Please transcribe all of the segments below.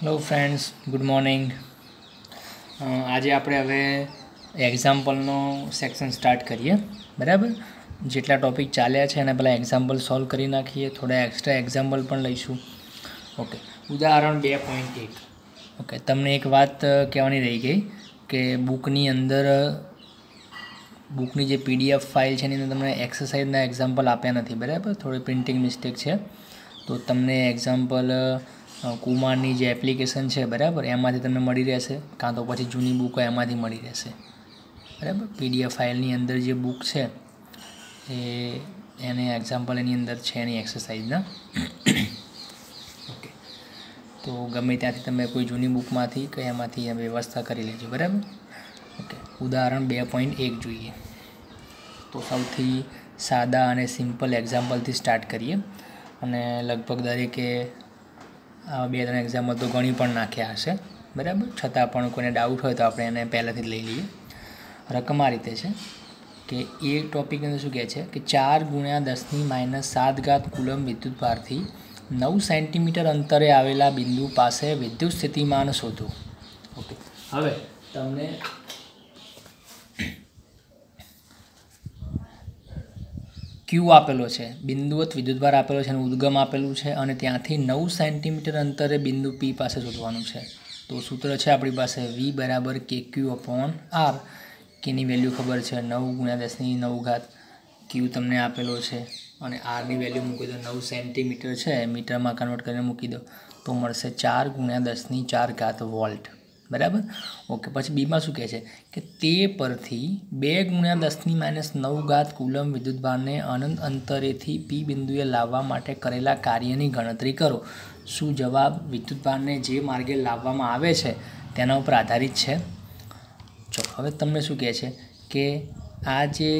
Hello friends, good morning. આજે આપણે હવે એક્ઝામ્પલનો સેક્શન સ્ટાર્ટ કરીએ. બરાબર, જેટલા ટૉપિક ચાલ્યા છે એના પહેલાં એક્ઝામ્પલ સોલ્વ કરી નાખીએ. થોડા એક્સ્ટ્રા એક્ઝામ્પલ પણ લઈશું. ઓકે, ઉદાહરણ 2.1. ઓકે, તમને એક વાત કહેવાની રહી ગઈ કે બુકની જે PDF ફાઇલ છે એની અંદર તમને એક્સરસાઇઝના એક્ઝામ્પલ આપ્યા નથી. બરાબર, થોડી પ્રિન્ટિંગ મિસ્ટેક છે. તો તમને એક્ઝામ્પલ કુમારની જે એપ્લિકેશન છે, બરાબર, એમાંથી તમને મળી રહેશે, કાં તો પછી જૂની બુકો એમાંથી મળી રહેશે. બરાબર, PDF ફાઇલની અંદર જે બુક છે એને એક્ઝામ્પલ એની અંદર છે એની એક્સરસાઇઝના. ઓકે, તો ગમે ત્યાંથી તમે કોઈ જૂની બુકમાંથી કે એમાંથી વ્યવસ્થા કરી લેજો. બરાબર. ઓકે, ઉદાહરણ 2.1 જોઈએ. તો સૌથી સાદા અને સિમ્પલ એક્ઝામ્પલથી સ્ટાર્ટ કરીએ. અને લગભગ દરેકે આ 2-3 એક્ઝામ્પલ તો ઘણી પણ નાખ્યા હશે. બરાબર, છતાં પણ કોઈને ડાઉટ હોય તો આપણે એને પહેલાંથી લઈ લઈએ. રકમ આ રીતે છે કે એ ટૉપિકની અંદર શું કહે છે કે 4 × 10⁻7 કુલમ વિદ્યુતભારથી 9 સેન્ટીમીટર અંતરે આવેલા બિંદુ પાસે વિદ્યુત સ્થિતિમાન શોધો. ઓકે, હવે તમને ક્યુ આપેલો છે, બિંદુવત વિદ્યુતભાર આપેલો છે અને ઉદ્ગમ આપેલું છે, અને ત્યાંથી 9 સેન્ટીમીટર અંતરે બિંદુ P પાસે શોધવાનું છે. તો સૂત્ર છે આપણી પાસે V = KQ/R. Kની વેલ્યુ ખબર છે 9 × 10⁹ ક્યુ તમને આપેલો છે અને આરની વેલ્યુ મૂકી દો 9 સેન્ટીમીટર છે, મીટરમાં કન્વર્ટ કરીને મૂકી દો તો મળશે 4 × 10⁴ વોલ્ટ. બરાબર. ઓકે, પછી બીમાં શું કહે છે કે તે પરથી 2 × 10⁻9 કુલમ વિદ્યુતભારને અનંત અંતરેથી P બિંદુએ લાવવા માટે કરેલા કાર્યની ગણતરી કરો. શું જવાબ વિદ્યુતભારને જે માર્ગે લાવવામાં આવે છે તેના ઉપર આધારિત છે? ચલો, હવે તમને શું કહે છે કે આ જે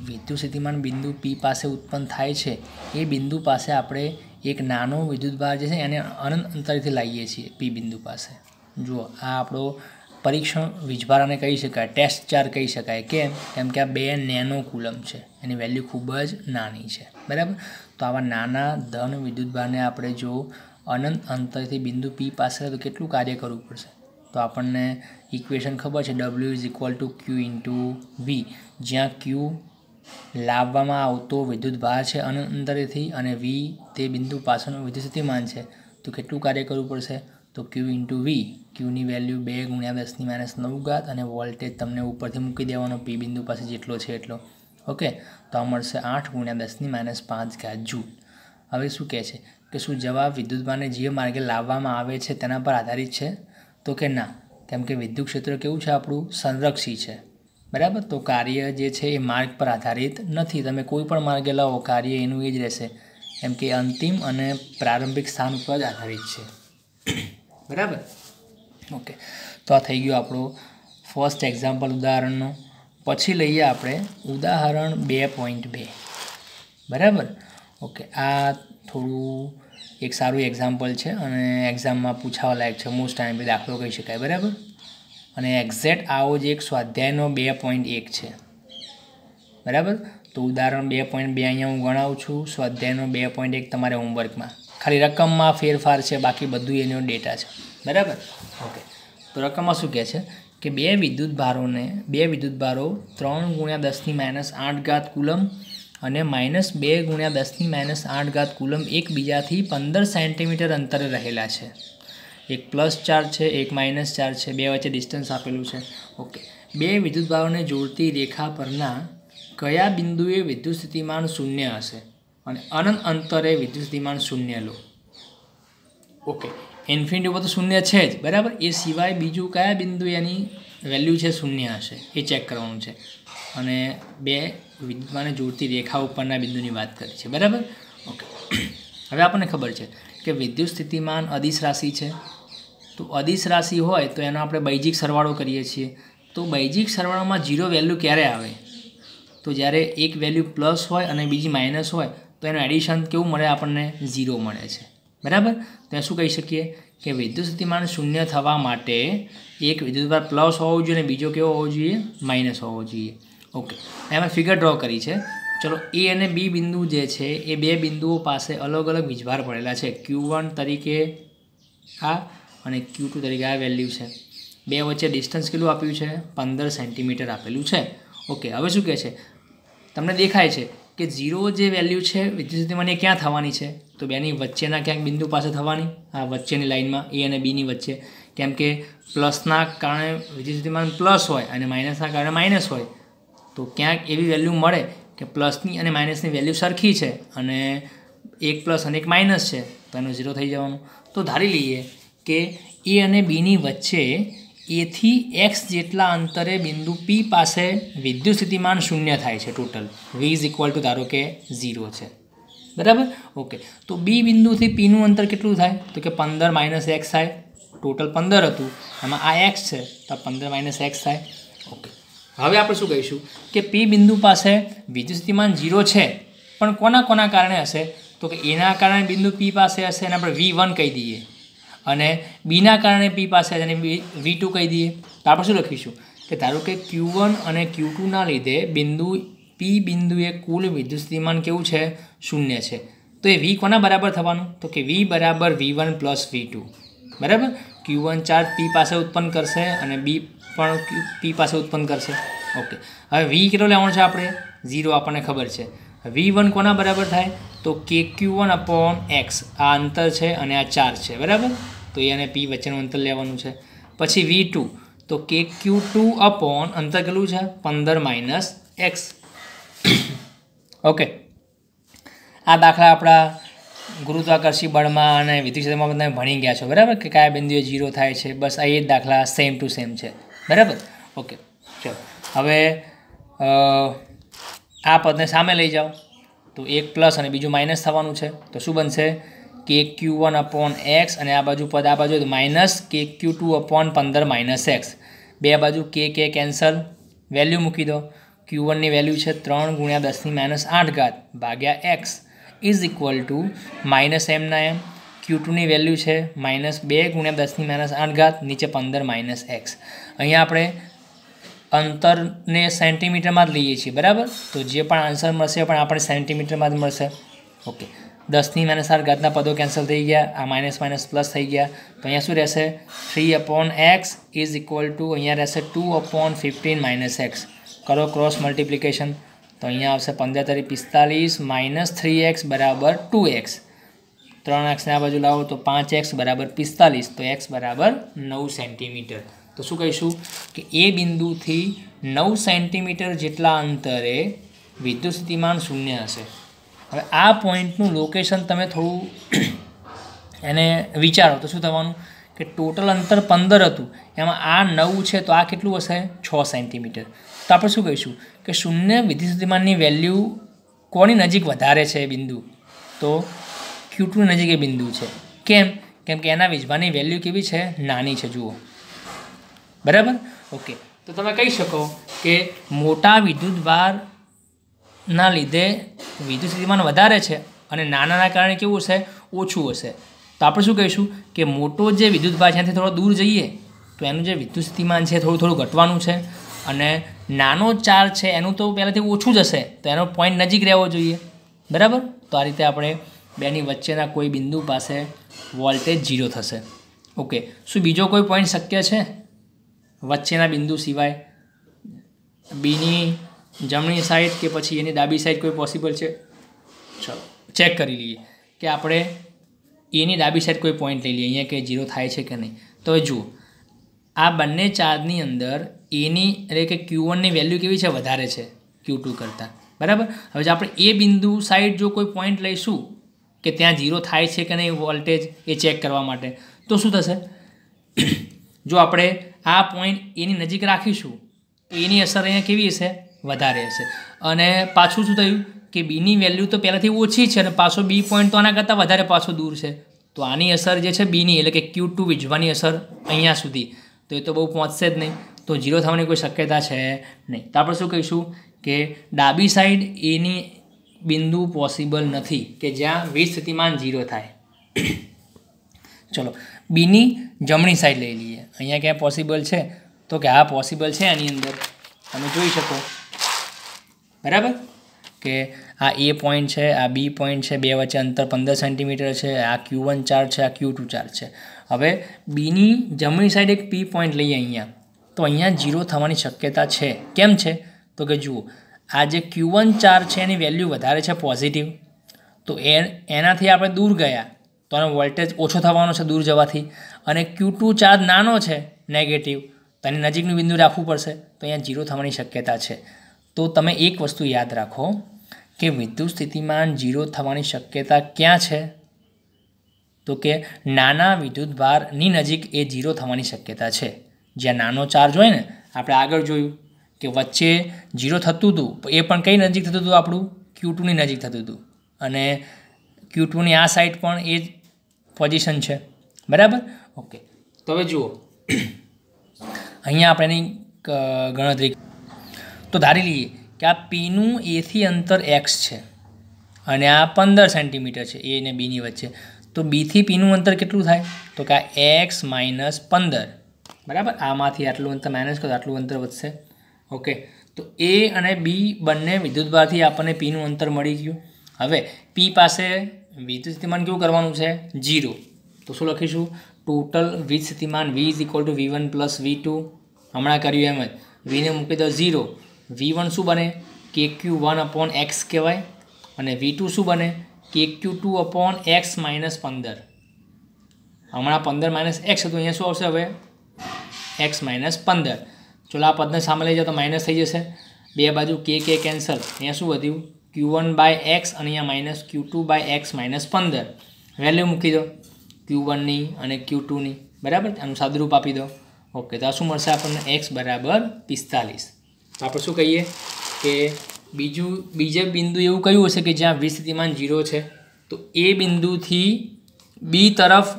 વિદ્યુત સ્થિતિમાન બિંદુ P પાસે ઉત્પન્ન થાય છે એ બિંદુ પાસે આપણે એક નાનો વિદ્યુતભાર જે છે એને અનંત અંતરેથી લાવીએ છીએ P બિંદુ પાસે. જુઓ, આ આપણો પરીક્ષણ વીજભારાને કહી શકાય, ટેસ્ટ ચાર્જ કહી શકાય. કેમ કે આ 2 નેનો કુલમ છે, એની વેલ્યુ ખૂબ જ નાની છે. બરાબર, તો આવા નાના ધન વિદ્યુતભારને આપણે જો અનંત અંતરથી બિંદુ P પાસે તો કેટલું કાર્ય કરવું પડશે? તો આપણને ઇક્વેશન ખબર છે W = Q × V, જ્યાં Q લાવવામાં આવતો વિદ્યુતભાર છે અનંત અંતરેથી અને V તે બિંદુ પાસેનું વિદ્યુત સ્થિતિમાન છે. તો કેટલું કાર્ય કરવું પડશે? તો Q × V. ક્યુની વેલ્યુ 2 × 10⁻9 અને વોલ્ટેજ તમને ઉપરથી મૂકી દેવાનો P બિંદુ પાસે જેટલો છે એટલો. ઓકે, તો આ મળશે 8 × 10⁻5 જૂલ. હવે શું કહે છે કે શું જવાબ વિદ્યુતભારને જે માર્ગે લાવવામાં આવે છે તેના પર આધારિત છે? તો કે ના, કેમ કે વિદ્યુત ક્ષેત્ર કેવું છે આપણું? સંરક્ષી છે. બરાબર, તો કાર્ય જે છે એ માર્ગ પર આધારિત નથી. તમે કોઈ પણ માર્ગે લાવો કાર્ય એનું એ જ રહેશે, કેમ કે અંતિમ અને પ્રારંભિક સ્થાન ઉપર જ આધારિત છે. બરાબર. ઓકે, તો આ થઈ ગયું આપણું ફર્સ્ટ એક્ઝામ્પલ ઉદાહરણનો. પછી લઈએ આપણે ઉદાહરણ 2.2. બરાબર. ઓકે, આ થોડું એક સારું એક્ઝામ્પલ છે અને એક્ઝામમાં પૂછાવા લાયક છે, મોસ્ટ ટાઈમ દાખલો કહી શકાય. બરાબર, અને એક્ઝેક્ટ આવો જ એક સ્વાધ્યાયનો 2.1 છે. બરાબર, તો ઉદાહરણ 2.2 અહીંયા હું ગણાવું છું, સ્વાધ્યાયનો 2.1 તમારે હોમવર્કમાં. ખાલી રકમમાં ફેરફાર છે, બાકી બધું એનો ડેટા છે. બરાબર. ઓકે, તો રકમમાં શું કહે છે કે બે વિદ્યુતભારો 3 × 10⁻8 કુલમ અને -2 × 10⁻8 કુલમ એકબીજાથી 15 સેન્ટીમીટર અંતરે રહેલા છે. એક પ્લસ ચાર્જ છે, એક માઇનસ ચાર્જ છે, બે વચ્ચે ડિસ્ટન્સ આપેલું છે. ઓકે, બે વિદ્યુતભારોને જોડતી રેખા પરના કયા બિંદુએ વિદ્યુત સ્થિતિમાન 0 હશે અને અનંત અંતરે વિદ્યુત સ્થિતિમાન 0 લો. ઓકે, ઇન્ફિનિટી ઉપર તો 0 છે જ. બરાબર, એ સિવાય બીજું કયા બિંદુ એની વેલ્યુ છે 0 હશે એ ચેક કરવાનું છે. અને બે વિદ્યુતભારને જોડતી રેખા ઉપરના બિંદુની વાત કરી છે. બરાબર. ઓકે, હવે આપણને ખબર છે કે વિદ્યુત સ્થિતિમાન અદિશ રાશિ છે. તો અદિશ રાશિ હોય તો એનો આપણે બૈજિક સરવાળો કરીએ છીએ. તો બૈજિક સરવાળામાં 0 વેલ્યુ ક્યારે આવે? તો જ્યારે એક વેલ્યુ પ્લસ હોય અને બીજી માઇનસ હોય તો એનું એડિશન કેવું મળે? આપણને 0 મળે છે. બરાબર, તો શું કહી શકીએ કે વિદ્યુત સ્થિતિમાન 0 થવા માટે એક વિદ્યુતભાર પ્લસ હોવો જોઈએ અને બીજો કેવો હોવો જોઈએ? માઇનસ હોવો જોઈએ. ઓકે, એમાં ફિગર ડ્રો કરી છે. ચલો, એ અને બી બિંદુ જે છે એ બે બિંદુઓ પાસે અલગ અલગ વીજભાર પડેલા છે. Q1 તરીકે આ અને Q2 તરીકે આ વેલ્યુ છે. બે વચ્ચે ડિસ્ટન્સ કેટલું આપ્યું છે? 15 સેન્ટીમીટર આપેલું છે. ઓકે, હવે શું કહે છે? તમને દેખાય છે કે 0 જે વેલ્યુ છે વિદ્યુત સ્થિતિમાન એ ક્યાં થવાની છે? તો બેની વચ્ચેના ક્યાંક બિંદુ પાસે થવાની, આ વચ્ચેની લાઇનમાં A અને Bની વચ્ચે. કેમ કે પ્લસના કારણે વિદ્યુત સ્થિતિમાન પ્લસ હોય અને માઇનસના કારણે માઇનસ હોય, તો ક્યાંક એવી વેલ્યુ મળે કે પ્લસની અને માઇનસની વેલ્યુ સરખી છે અને એક પ્લસ અને એક માઇનસ છે, તો એનું 0 થઈ જવાનું. તો ધારી લઈએ કે A અને Bની વચ્ચે A થી X જેટલા અંતરે બિંદુ P પાસે વિદ્યુત સ્થિતિમાન શૂન્ય થાય છે. Total V is equal two ધારો કે 0 છે. બરાબર? ઓકે, તો B બિંદુથી Pનું અંતર કેટલું થાય? તો કે 15 માઇનસ X થાય. ટોટલ 15 હતું, એમાં આ X છે તો 15 માઇનસ X થાય. ઓકે, હવે આપણે શું કહીશું કે P બિંદુ પાસે વિદ્યુત સ્થિતિમાન 0 છે, પણ કોના કારણે હશે? તો કે એના કારણે બિંદુ P પાસે હશે અને આપણે V1 કહી દઈએ, અને બીના કારણે P પાસે હશે અને V2 કહી દઈએ. તો આપણે શું લખીશું કે ધારો કે Q1 અને Q2ના લીધે બિંદુ P બિંદુએ કુલ વિદ્યુત સ્થિતિમાન કેવું છે? 0 છે. તો એ V કોના બરાબર થવાનું? તો કે V બરાબર V1 પ્લસ V2. બરાબર? Q1 ચાર્જ P પાસે ઉત્પન્ન કરશે અને B પણ P પાસે ઉત્પન્ન કરશે. ઓકે, હવે V કેટલો લેવાનો છે આપણે? 0 આપણને ખબર છે. V1 કોના બરાબર થાય? તો KQ1 અપોન X. આ અંતર છે અને આ ચાર્જ છે. બરાબર? તો એ અને P વચ્ચેનું અંતર લેવાનું છે. પછી V2 તો KQ2 અપોન અંતર કેટલું છે? 15 માઇનસ X. ઓકે, આ દાખલા આપણા ગુરુત્વાકર્ષી બળમાં અને વિદ્યુત ક્ષેત્રમાં તમે ભણી ગયા છો. બરાબર? કે કયા બિંદુએ 0 થાય છે. બસ આ એ જ દાખલા સેમ ટુ સેમ છે. બરાબર? ઓકે, ચલો હવે આ પદને સામે લઈ જાઓ તો એક પ્લસ અને બીજું માઇનસ થવાનું છે. તો શું બનશે? KQ1 અપોન X અને આ બાજુ પદ આ બાજુ minus KQ2 upon 15 minus X. બે બાજુ K કેન્સલ, વેલ્યુ મૂકી દો. Q1ની વેલ્યુ છે 3 ગુણ્યા 10⁻8 ભાગ્યા X is equal two minus M ના M. Q2ની વેલ્યુ છે -2 ગુણ્યા 10⁻8, નીચે 15 માઇનસ X. અહીંયા આપણે અંતરને સેન્ટીમીટરમાં જ લઈએ છીએ. બરાબર? તો જે પણ આન્સર મળશે પણ આપણે સેન્ટીમીટરમાં જ મળશે. ઓકે, 10⁻8ના પદો કેન્સલ થઈ ગયા, આ માઇનસ માઇનસ પ્લસ થઈ ગયા. તો અહીંયા શું રહેશે? 3 upon X is equal two અહીંયા રહેશે 2 અપોન 15 માઇનસ X. કરો ક્રોસ મલ્ટિપ્લિકેશન તો અહીંયા આવશે 15 × 45 માઇનસ 3X બરાબર 2X. 3Xને આ બાજુ લાવો તો 5X બરાબર 45. તો X બરાબર 9 સેન્ટીમીટર. તો શું કહીશું કે એ બિંદુથી 9 સેન્ટીમીટર જેટલા અંતરે વિદ્યુત સ્થિતિમાન 0 હશે. હવે આ પોઈન્ટનું લોકેશન તમે થોડું એને વિચારો તો શું થવાનું કે ટોટલ અંતર 15 હતું, એમાં આ 9 છે તો આ કેટલું હશે? 6 સેન્ટીમીટર. તો આપણે શું કહીશું કે 0 વિદ્યુત સ્થિતિમાનની વેલ્યુ કોની નજીક વધારે છે બિંદુ? તો Q2 નજીક એ બિંદુ છે. કેમ? કેમ કે એના વીજભારની વેલ્યુ કેવી છે? નાની છે. જુઓ. બરાબર? ઓકે, તો તમે કહી શકો કે મોટા વિદ્યુતભારના લીધે વિદ્યુત સ્થિતિમાન વધારે છે અને નાનાના કારણે કેવું હશે? ઓછું હશે. તો આપણે શું કહીશું કે મોટો જે વિદ્યુતભાર છે ત્યાંથી થોડો દૂર જઈએ તો એનું જે વિદ્યુત સ્થિતિમાન છે થોડું ઘટવાનું છે, અને નાનો ચાર્જ છે એનું તો પહેલાંથી ઓછું જ હશે, તો એનો પોઈન્ટ નજીક રહેવો જોઈએ. બરાબર? તો આ રીતે આપણે બેની વચ્ચેના કોઈ બિંદુ પાસે વોલ્ટેજ 0 થશે. ઓકે, શું બીજો કોઈ પોઈન્ટ શક્ય છે વચ્ચેના બિંદુ સિવાય? બીની જમણી સાઈડ કે પછી એની ડાબી સાઈડ કોઈ પોસિબલ છે? ચલો ચેક કરી લઈએ કે આપણે એની ડાબી સાઈડ કોઈ પોઈન્ટ લઈ લઈએ અહીંયા કે 0 થાય છે કે નહીં. તો જુઓ, આ બંને ચાર્જની અંદર એની એટલે કે Q1ની વેલ્યુ કેવી છે? વધારે છે Q2 કરતાં. બરાબર? હવે જો આપણે એ બિંદુ સાઈડ જો કોઈ પોઈન્ટ લઈશું કે ત્યાં 0 થાય છે કે નહીં વોલ્ટેજ એ ચેક કરવા માટે, તો શું થશે? જો આપણે આ પોઈન્ટ એની નજીક રાખીશું તો એની અસર અહીંયા કેવી હશે? વધારે હશે. અને પાછું શું થયું કે બીની વેલ્યુ તો પહેલાંથી ઓછી છે અને પાછો બી પોઈન્ટ તો આના કરતાં વધારે પાછો દૂર છે. તો આની અસર જે છે બીની એટલે કે Q2 વીજવાની અસર અહીંયા સુધી, તો એ તો બહુ પહોંચશે જ નહીં. તો 0 થવાની કોઈ શક્યતા છે નહીં. તો આપણે શું કહીશું કે ડાબી સાઈડ એની બિંદુ પોસિબલ નથી કે જ્યાં વીજ સ્થિતિમાન 0 થાય. ચલો બીની જમણી સાઈડ લઈ લઈએ. અહીંયા ક્યાં પોસિબલ છે? તો કે આ પોસિબલ છે. એની અંદર તમે જોઈ શકો. બરાબર? કે આ એ પોઈન્ટ છે, આ બી પોઈન્ટ છે, બે વચ્ચે અંતર 15 સેન્ટીમીટર છે, આ Q1 ચાર્જ છે, આ Q2 ચાર્જ છે. હવે બીની જમણી સાઈડ એક પી પોઈન્ટ લઈએ અહીંયા, તો અહીંયા 0 થવાની શક્યતા છે. કેમ છે? તો કે જુઓ, આ જે Q1 ચાર્જ છે એની વેલ્યુ વધારે છે પોઝિટિવ, તો એનાથી આપણે દૂર ગયા તો એનો વોલ્ટેજ ઓછો થવાનો છે દૂર જવાથી, અને Q2 ચાર્જ નાનો છે નેગેટિવ, તો એની નજીકનું બિંદુ રાખવું પડશે, તો અહીંયા 0 થવાની શક્યતા છે. તો તમે એક વસ્તુ યાદ રાખો કે વિદ્યુત સ્થિતિમાન 0 થવાની શક્યતા ક્યાં છે? તો કે નાના વિદ્યુતભારની નજીક એ 0 થવાની શક્યતા છે. જ્યાં નાનો ચાર્જ હોય ને, આપણે આગળ જોયું કે વચ્ચે 0 થતું હતું, એ પણ કઈ નજીક થતું હતું? આપણું Q2ની નજીક થતું હતું, અને Q2ની આ સાઈડ પણ એ જ પોઝિશન છે. બરાબર? ઓકે, તો હવે જુઓ અહીંયા આપણે એની ગણતરી તો ધારી લઈએ કે આ પીનું એથી અંતર એક્સ છે અને આ 15 સેન્ટીમીટર છે એ અને બીની વચ્ચે. તો બીથી પીનું અંતર કેટલું થાય? તો કે આ એક્સ માઇનસ 15. બરાબર? આમાંથી આટલું અંતર માઇનસ કરો, આટલું અંતર વધશે. ઓકે, તો એ અને બી બંને વિદ્યુતભારથી આપણને પીનું અંતર મળી ગયું. હવે પી પાસે વિદ્યુત સ્થિતિમાન કેવું કરવાનું છે? 0. તો શું લખીશું? ટોટલ વિદ્યુત સ્થિતિમાન V is equal two V1 plus V2. હમણાં કર્યું એમ જ, વીને મૂકી દો 0. V1 શું બને? KQ1 અપોન એક્સ કહેવાય, અને V2 શું બને? KQ2 upon x minus 15. હમણાં 15 માઇનસ એક્સ હતું, અહીંયા શું આવશે હવે? X minus 15. ચલો આ પદને સામે લઈ જાઓ તો માઇનસ થઈ જશે, બે બાજુ કે કેન્સલ, અહીંયા શું વધ્યું? Q1 બાય એક્સ, અને અહીંયા minus Q2 by X minus 15. Value મૂકી દો Q1ની અને Q2ની. બરાબર? આનું સાદુરૂપ આપી દો. ઓકે, તો આ શું મળશે આપણને? એક્સ બરાબર 45. તો આપણે શું કહીએ કે બીજે બિંદુ એવું કયું હશે કે જ્યાં વિદ્યુત સ્થિતિમાન 0 છે? તો એ બિંદુથી બી તરફ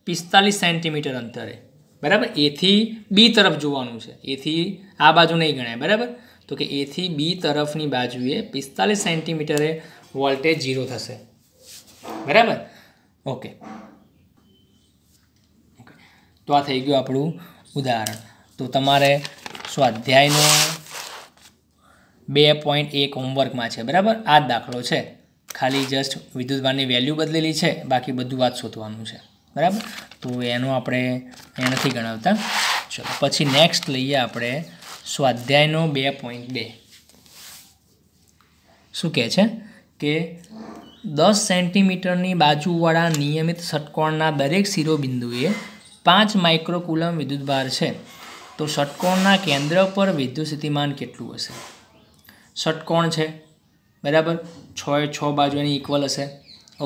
45 સેન્ટીમીટર અંતરે. બરાબર? એથી બી તરફ જોવાનું છે, એથી આ બાજુ નહીં ગણાય. બરાબર? તો કે એથી બી તરફની બાજુએ 45 સેન્ટીમીટરે વોલ્ટેજ 0 થશે. બરાબર? ઓકે, તો આ થઈ ગયું આપણું ઉદાહરણ. તો તમારે સ્વાધ્યાયનો 2.1 હોમવર્કમાં છે. બરાબર? આ જ દાખલો છે, ખાલી જસ્ટ વિદ્યુતભારની વેલ્યુ બદલેલી છે, બાકી બધું વાત શોધવાનું છે. બરાબર? તો એનું આપણે એ નથી ગણાવતા. ચલો પછી નેક્સ્ટ લઈએ આપણે સ્વાધ્યાયનો 2.2. શું કહે છે કે 10 સેન્ટીમીટરની બાજુવાળા નિયમિત ષટકોણના દરેક શિરોબિંદુએ 5 માઇક્રોકુલમ વિદ્યુતભાર છે. તો ષટકોણના કેન્દ્ર પર વિદ્યુત સ્થિતિમાન કેટલું હશે? ષટકોણ છે, બરાબર? 6 બાજુ એની ઇક્વલ હશે.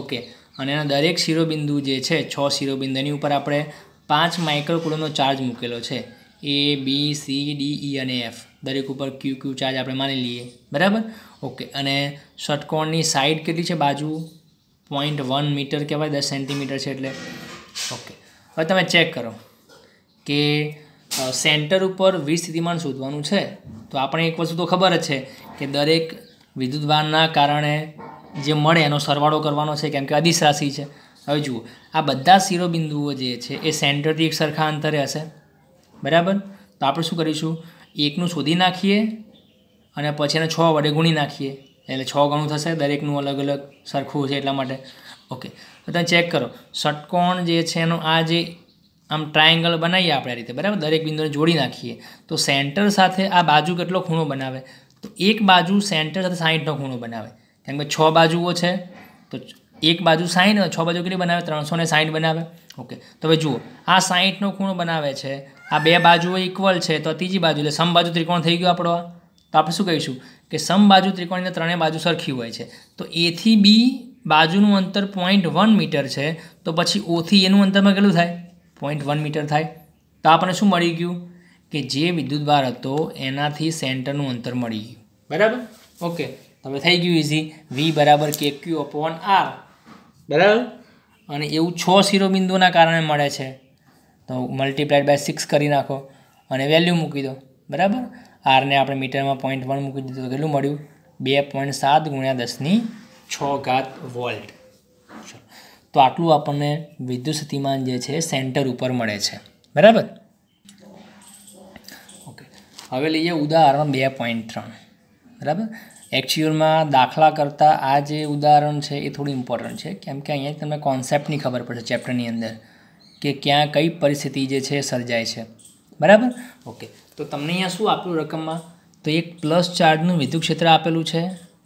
ઓકે, અને એના દરેક શિરોબિંદુ જે છે, 6 શિરોબિંદુ, એની ઉપર આપણે 5 માઇક્રોકુલમનો ચાર્જ મૂકેલો છે. A, B, C, D, E અને F, દરેક ઉપર QQ ચાર્જ આપણે માની લઈએ. બરાબર? ઓકે, અને ષટકોણની સાઈડ કેટલી છે? બાજુ 0.1 મીટર કહેવાય, 10 સેન્ટીમીટર છે એટલે. ઓકે, હવે તમે ચેક કરો કે સેન્ટર ઉપર વિદ્યુત સ્થિતિમાન શોધવાનું છે. તો આપણે એક વસ્તુ તો ખબર જ છે કે દરેક વિદ્યુતભારના કારણે જે મળે એનો સરવાળો કરવાનો છે, કેમ કે અદિશ રાશિ છે. હવે જુઓ, આ બધા શિરોબિંદુઓ જે છે એ સેન્ટરથી એક સરખા અંતરે હશે. બરાબર? તો આપણે શું કરીશું? એકનું શોધી નાખીએ અને પછી એને 6 વડે ગુણી નાખીએ, એટલે 6 ગણું થશે. દરેકનું અલગ અલગ સરખું છે એટલા માટે. ઓકે, તો તમે ચેક કરો, ષટકોણ જે છે એનો આ જે આમ ટ્રાયેંગલ બનાવીએ આપણે આ રીતે. બરાબર? દરેક બિંદુને જોડી નાખીએ તો સેન્ટર સાથે આ બાજુ કેટલો ખૂણો બનાવે? તો એક બાજુ સેન્ટર સાથે 60નો ખૂણો બનાવે, કેમ કે 6 બાજુઓ છે. તો એક બાજુ 60, 6 બાજુ કેટલી બનાવે? 360 બનાવે. ઓકે, તો હવે જુઓ, આ 60નો ખૂણો બનાવે છે, આ બે બાજુઓ ઇક્વલ છે, તો ત્રીજી બાજુ એટલે સમબાજુ ત્રિકોણ થઈ ગયો આપણો. તો આપણે શું કહીશું કે સમબાજુ ત્રિકોણની ત્રણેય બાજુ સરખી હોય છે. તો એથી બી બાજુનું અંતર 0.1 મીટર છે, તો પછી ઓથી એનું અંતરમાં કેટલું થાય? 0.1 મીટર થાય. તો આપણને શું મળી ગયું કે જે વિદ્યુતભાર હતો એનાથી સેન્ટરનું અંતર મળી ગયું. બરાબર? ઓકે, હવે થઈ ગયું ઇઝી. V બરાબર KQ અપોન R. બરાબર? અને એવું 6 શિરોબિંદુના કારણે મળે છે, તો મલ્ટીપ્લાઇડ બાય 6 કરી નાખો અને વેલ્યુ મૂકી દો. બરાબર? આરને આપણે મીટરમાં 0.1 મૂકી દીધું તો કેટલું મળ્યું? 2.7 × 10⁶ વોલ્ટ. તો આટલું આપણને વિદ્યુત સ્થિતિમાન જે છે સેન્ટર ઉપર મળે છે. બરાબર? ઓકે, હવે લઈએ ઉદાહરણ 2.3. બરાબર? એકચ્યુઅલમાં દાખલા કરતાં આ જે ઉદાહરણ છે એ થોડું ઇમ્પોર્ટન્ટ છે, કેમ કે અહીંયા તમને કોન્સેપ્ટની ખબર પડશે ચેપ્ટરની અંદર કે ક્યાં કઈ પરિસ્થિતિ જે છે એ સર્જાય છે, બરાબર. ઓકે, તો તમને અહીંયા શું આપ્યું રકમમાં, તો એક પ્લસ ચાર્જનું વિદ્યુત ક્ષેત્ર આપેલું છે,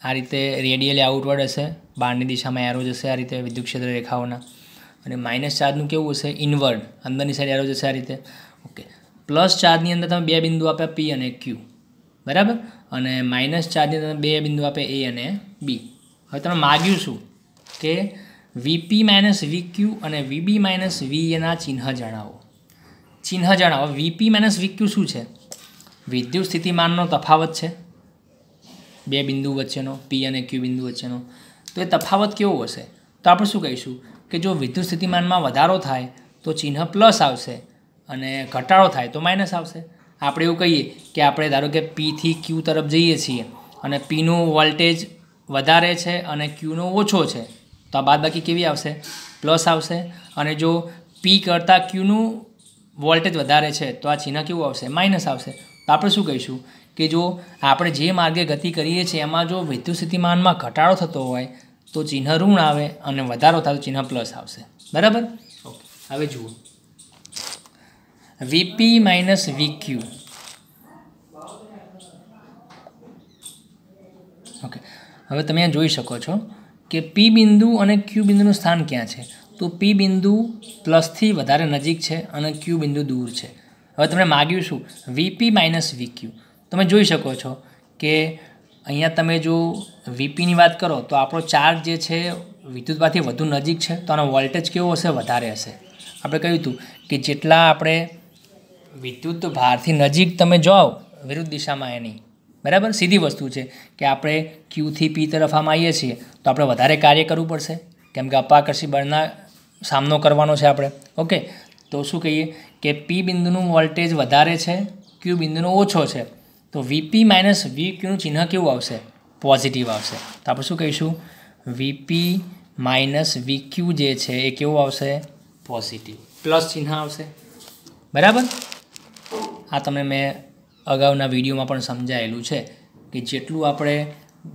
આ રીતે રેડિયલી આઉટવર્ડ હશે, બહારની દિશામાં એરો જશે આ રીતે વિદ્યુત ક્ષેત્ર રેખાઓના, અને માઇનસ ચાર્જનું કેવું હશે, ઇનવર્ડ, અંદરની સાઈડ એરો જશે આ રીતે. ઓકે, પ્લસ ચાર્જની અંદર તમે બે બિંદુ આપ્યા પી અને ક્યુ, બરાબર, અને માઇનસ ચાર્જની અંદર બે બિંદુ આપ્યા એ અને બી. હવે તમે માગ્યું શું કે વીપી માઇનસ વીક્યુ અને વીબી માઇનસ વીએના ચિહ્ન જણાવો. ચિહ્ન જણાવો. વીપી માઇનસ વીક્યુ શું છે, વિદ્યુત સ્થિતિમાનનો તફાવત છે બે બિંદુ વચ્ચેનો, પી અને ક્યુ બિંદુ વચ્ચેનો. તો એ તફાવત કેવો હશે, તો આપણે શું કહીશું કે જો વિદ્યુત સ્થિતિમાનમાં વધારો થાય તો ચિહ્ન પ્લસ આવશે અને ઘટાડો થાય તો માઇનસ આવશે. આપણે એવું કહીએ કે આપણે ધારો કે પીથી ક્યુ તરફ જઈએ છીએ અને પીનું વોલ્ટેજ વધારે છે અને ક્યુનો ઓછો છે, તો આ બાદબાકી કેવી આવશે, પ્લસ આવશે. અને જો પી કરતાં ક્યુનું વોલ્ટેજ વધારે છે તો આ ચિહ્ન કેવું આવશે, માઇનસ આવશે. તો આપણે શું કહીશું કે જો આપણે જે માર્ગે ગતિ કરીએ છીએ એમાં જો વિદ્યુત સ્થિતિમાનમાં ઘટાડો થતો હોય તો ચિહ્ન ઋણ આવે અને વધારો થાય તો ચિહ્ન પ્લસ આવશે, બરાબર. ઓકે, હવે જુઓ વીપી માઇનસ વીક્યુ. ઓકે, હવે તમે અહીંયા જોઈ શકો છો કે પી બિંદુ અને ક્યુ બિંદુનું સ્થાન ક્યાં છે, તો પી બિંદુ પ્લસથી વધારે નજીક છે અને ક્યુ બિંદુ દૂર છે. હવે તમને માગ્યું શું, વીપી માઇનસ વીક્યુ. તમે જોઈ શકો છો કે અહીંયા તમે જો વીપીની વાત કરો તો આપણો ચાર્જ જે છે વિદ્યુતમાંથી વધુ નજીક છે તો આનો વોલ્ટેજ કેવો હશે, વધારે હશે. આપણે કહ્યું હતું કે જેટલા આપણે વિદ્યુત ભારથી નજીક તમે જાઓ વિરુદ્ધ દિશામાં એની, બરાબર, સીધી વસ્તુ છે કે આપણે ક્યુથી પી તરફ આમ આવીએ છીએ તો આપણે વધારે કાર્ય કરવું પડશે કેમ કે અપાકર્ષી બળના સામનો કરવાનો છે આપણે. ઓકે, તો શું કહીએ કે પી બિંદુનું વોલ્ટેજ વધારે છે, ક્યુ બિંદુનો ઓછો છે, તો વીપી માઇનસ વી ક્યુનું ચિહ્ન કેવું આવશે, પોઝિટિવ આવશે. તો આપણે શું કહીશું, વીપી માઇનસ વી ક્યુ જે છે એ કેવું આવશે, પોઝિટિવ, પ્લસ ચિહ્ન આવશે, બરાબર. આ તમને મેં અગાઉના વિડીયોમાં પણ સમજાયેલું છે કે જેટલું આપણે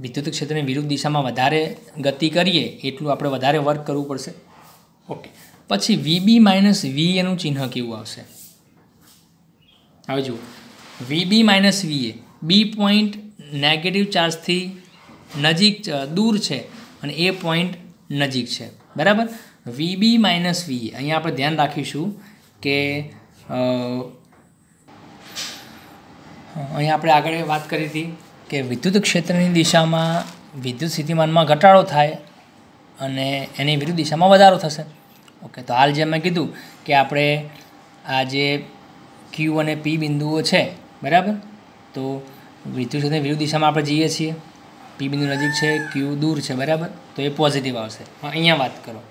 વિદ્યુત ક્ષેત્રની વિરુદ્ધ દિશામાં વધારે ગતિ કરીએ એટલું આપણે વધારે વર્ક કરવું પડશે. ઓકે, પછી વીબી માઇનસ વી એનું ચિહ્ન કેવું આવશે. હવે જુઓ વીબી માઇનસ વીએ, બી પોઈન્ટ નેગેટિવ ચાર્જથી નજીક દૂર છે અને એ પોઈન્ટ નજીક છે, બરાબર. વીબી માઇનસ વીએ અહીંયા આપણે ધ્યાન રાખીશું કે અહીંયા આપણે આગળ વાત કરી હતી કે વિદ્યુત ક્ષેત્રની દિશામાં વિદ્યુત સ્થિતિમાનમાં ઘટાડો થાય અને એની વિરુદ્ધ દિશામાં વધારો થશે. ઓકે, તો હાલ જેમ મેં કીધું કે આપણે આ જે ક્યુ અને પી બિંદુઓ છે, બરાબર, તો વિદ્યુત ક્ષેત્રની વિરુદ્ધ દિશામાં આપણે જઈએ છીએ, પી બિંદુ નજીક છે, ક્યુ દૂર છે, બરાબર, તો એ પોઝિટિવ આવશે. અહીંયા વાત કરો